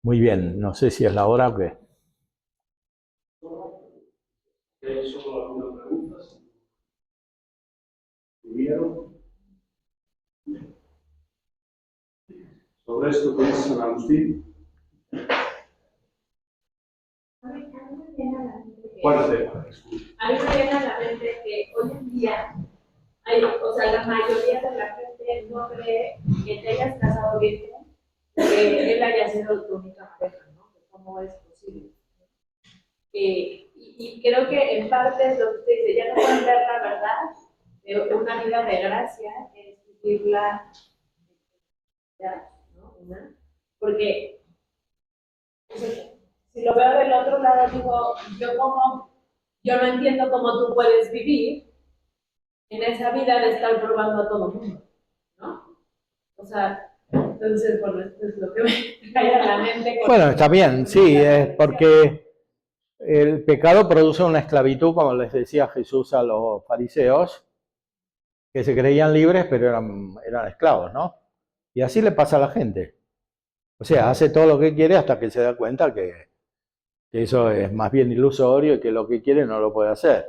Muy bien, no sé si es la hora o qué. Solo algunas preguntas. Primero, sobre esto que dice San Agustín. ¿Cuál es el tema? A mí me viene a la mente que hoy en día, la mayoría de la gente no cree que te hayas casado virgen, que él haya sido tu única pareja, ¿no? ¿Cómo es posible? Y creo que en parte es lo que usted dice, ya no pueden ver la verdad de una vida de gracia, es vivirla, ¿no? Porque si lo veo del otro lado, digo, yo no entiendo cómo tú puedes vivir en esa vida de estar probando a todo el mundo. O sea, entonces, bueno, esto es lo que me trae a la mente. Bueno, está bien, sí, es porque el pecado produce una esclavitud, como les decía Jesús a los fariseos, que se creían libres, pero eran esclavos, ¿no? Y así le pasa a la gente. O sea, hace todo lo que quiere hasta que se da cuenta que eso es más bien ilusorio y que lo que quiere no lo puede hacer.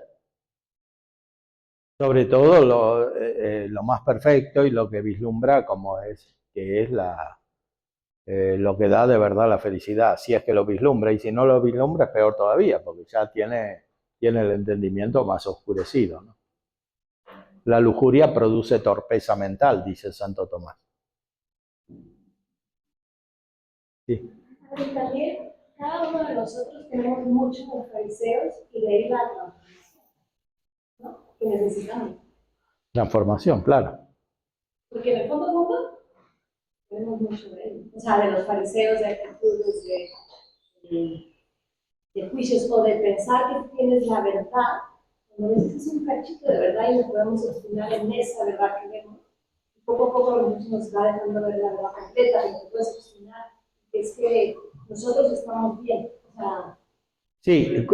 Sobre todo lo más perfecto y lo que vislumbra como es, que es lo que da de verdad la felicidad, si es que lo vislumbra, y si no lo vislumbra es peor todavía, porque ya tiene el entendimiento más oscurecido, ¿no? La lujuria produce torpeza mental, dice Santo Tomás. Sí. Y también cada uno de nosotros tenemos muchos de los fariseos y de ahí la transformación, ¿no? Que necesitamos. Transformación, claro. Porque en el fondo tenemos mucho de ello. O sea, de los fariseos, de actitudes, de juicios o de pensar que tienes la verdad. Cuando a veces es un cachito de verdad y nos podemos obstinar en esa verdad que vemos. Poco a poco nos va dejando ver la verdad completa y te puedes obstinar. Es que nosotros estamos bien. O sea, Sí,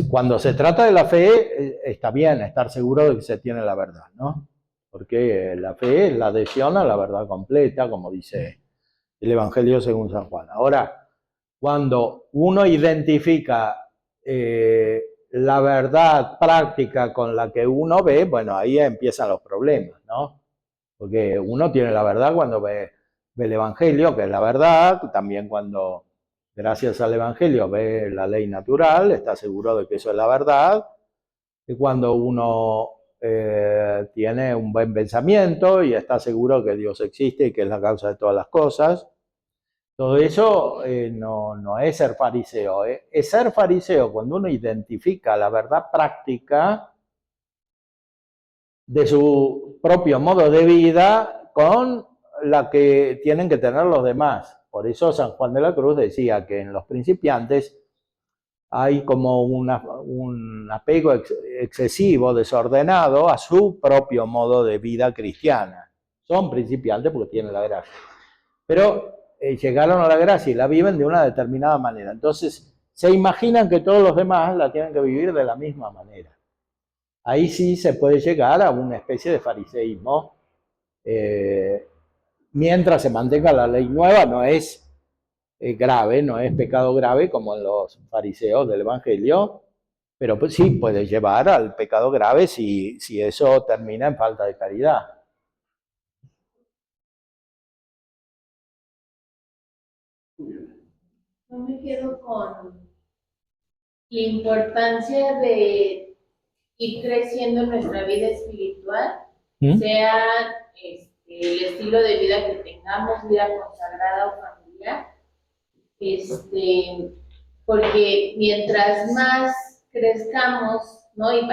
cuando se trata de la fe, está bien estar seguro de que se tiene la verdad, ¿no? Porque la fe es la adhesión a la verdad completa, como dice el Evangelio según San Juan. Ahora, cuando uno identifica la verdad práctica con la que uno ve, bueno, ahí empiezan los problemas, ¿no? Porque uno tiene la verdad cuando ve el Evangelio, que es la verdad, también cuando, gracias al Evangelio, ve la ley natural, está seguro de que eso es la verdad, y cuando uno tiene un buen pensamiento y está seguro que Dios existe y que es la causa de todas las cosas, todo eso no es ser fariseo. Es ser fariseo cuando uno identifica la verdad práctica de su propio modo de vida con la que tienen que tener los demás. Por eso San Juan de la Cruz decía que en los principiantes hay como un apego excesivo, desordenado a su propio modo de vida cristiana. Son principiantes porque tienen la gracia. Pero llegaron a la gracia y la viven de una determinada manera. Entonces, se imaginan que todos los demás la tienen que vivir de la misma manera. Ahí sí se puede llegar a una especie de fariseísmo. Mientras se mantenga la ley nueva, no es grave, no es pecado grave como en los fariseos del Evangelio, pero pues sí puede llevar al pecado grave si eso termina en falta de caridad. Yo me quedo con la importancia de ir creciendo en nuestra vida espiritual, sea el estilo de vida que tengamos, vida consagrada o familiar, porque mientras más crezcamos, ¿no? Y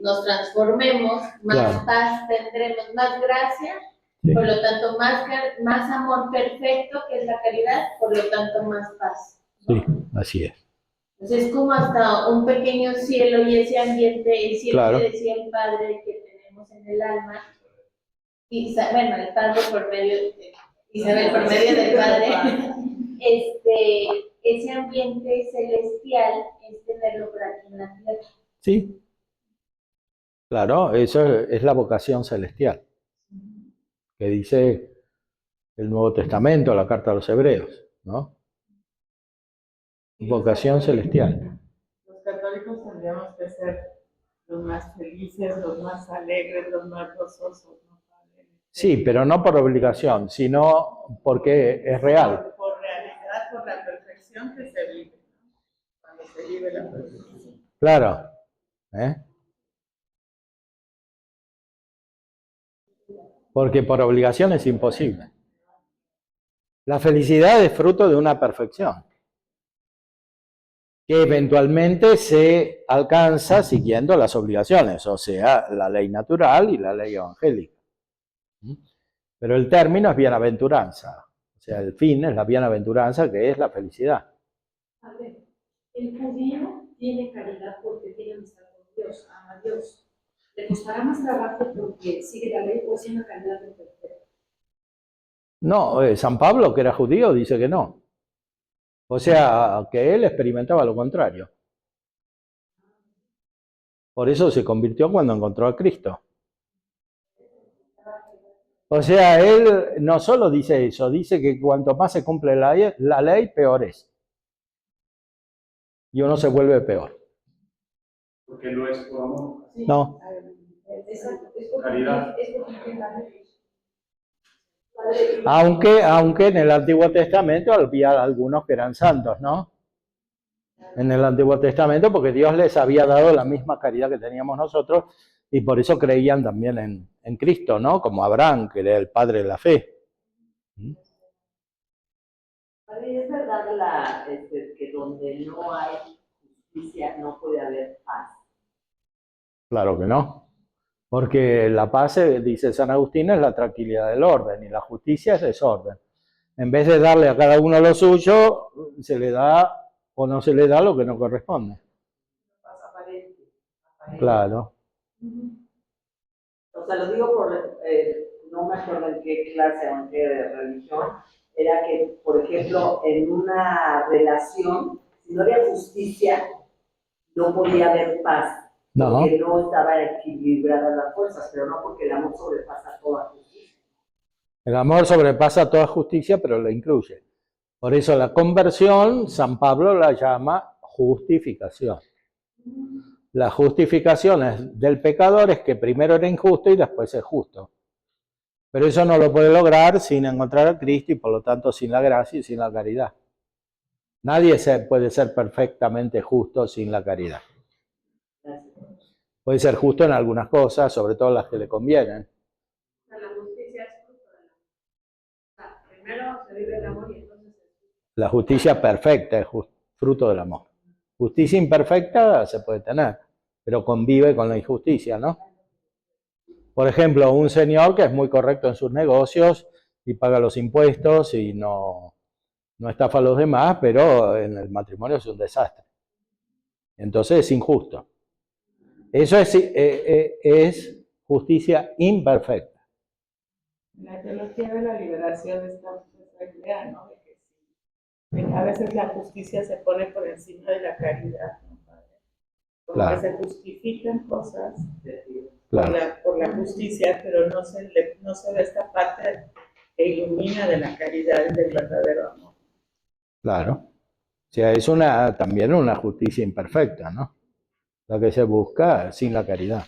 nos transformemos, más claro. Paz tendremos, más gracia, sí. Por lo tanto más amor perfecto, que es la caridad, por lo tanto más paz, ¿no? Sí, así es. Entonces es como hasta un pequeño cielo y ese ambiente, el cielo claro. Que decía el Padre que tenemos en el alma, y bueno, el Padre por medio de Isabel por medio del Padre, ese ambiente celestial es tenerlo por aquí en la tierra. Sí, claro, eso es la vocación celestial, que dice el Nuevo Testamento, la Carta a los Hebreos, ¿no? Vocación celestial. Los católicos tendríamos que ser los más felices, los más alegres, los más gozosos, ¿no? Sí, pero no por obligación, sino porque es real. Por realidad, por la perfección que se vive, ¿no? Cuando se vive la perfección. Claro. Porque por obligación es imposible. La felicidad es fruto de una perfección, que eventualmente se alcanza siguiendo las obligaciones, o sea, la ley natural y la ley evangélica. Pero el término es bienaventuranza, o sea, el fin es la bienaventuranza, que es la felicidad. A ver, el judío tiene caridad porque tiene amistad con Dios, ama a Dios. Le costará más trabajo porque sigue la ley o es una caridad perfecta. No, San Pablo, que era judío, dice que no. O sea, que él experimentaba lo contrario. Por eso se convirtió cuando encontró a Cristo. O sea, él no solo dice eso, dice que cuanto más se cumple la ley, peor es. Y uno se vuelve peor. Porque no es por amor. No. Caridad. Aunque en el Antiguo Testamento había algunos que eran santos, ¿no? En el Antiguo Testamento, porque Dios les había dado la misma caridad que teníamos nosotros, y por eso creían también en Cristo, ¿no? Como Abraham, que era el padre de la fe. Padre, es verdad que donde no hay justicia no puede haber paz. Claro que no. Porque la paz, dice San Agustín, es la tranquilidad del orden, y la justicia es desorden. En vez de darle a cada uno lo suyo, se le da o no se le da lo que no corresponde. Claro. O sea, lo digo por, no me acuerdo en qué clase o en qué religión, era que, por ejemplo, en una relación, si no había justicia, no podía haber paz. No. Porque no estaba equilibrada las fuerzas, pero no porque el amor sobrepasa toda justicia. El amor sobrepasa toda justicia, pero lo incluye. Por eso la conversión, San Pablo la llama justificación. La justificación del pecador es que primero era injusto y después es justo. Pero eso no lo puede lograr sin encontrar a Cristo y por lo tanto sin la gracia y sin la caridad. Nadie puede ser perfectamente justo sin la caridad. Puede ser justo en algunas cosas, sobre todo las que le convienen. La justicia es fruto del amor. O sea, primero se vive el amor y entonces La justicia perfecta es fruto del amor. Justicia imperfecta se puede tener, pero convive con la injusticia, ¿no? Por ejemplo, un señor que es muy correcto en sus negocios y paga los impuestos y no estafa a los demás, pero en el matrimonio es un desastre. Entonces es injusto. Eso es justicia imperfecta. En la teología de la liberación está esa idea, ¿no? De que sí, a veces la justicia se pone por encima de la caridad, ¿no, padre? Como Claro. que se justifican cosas Claro. por la justicia, pero no se ve esta parte que ilumina de la caridad y del verdadero amor. Claro. O sea, es también una justicia imperfecta, ¿no? La que se busca sin la caridad.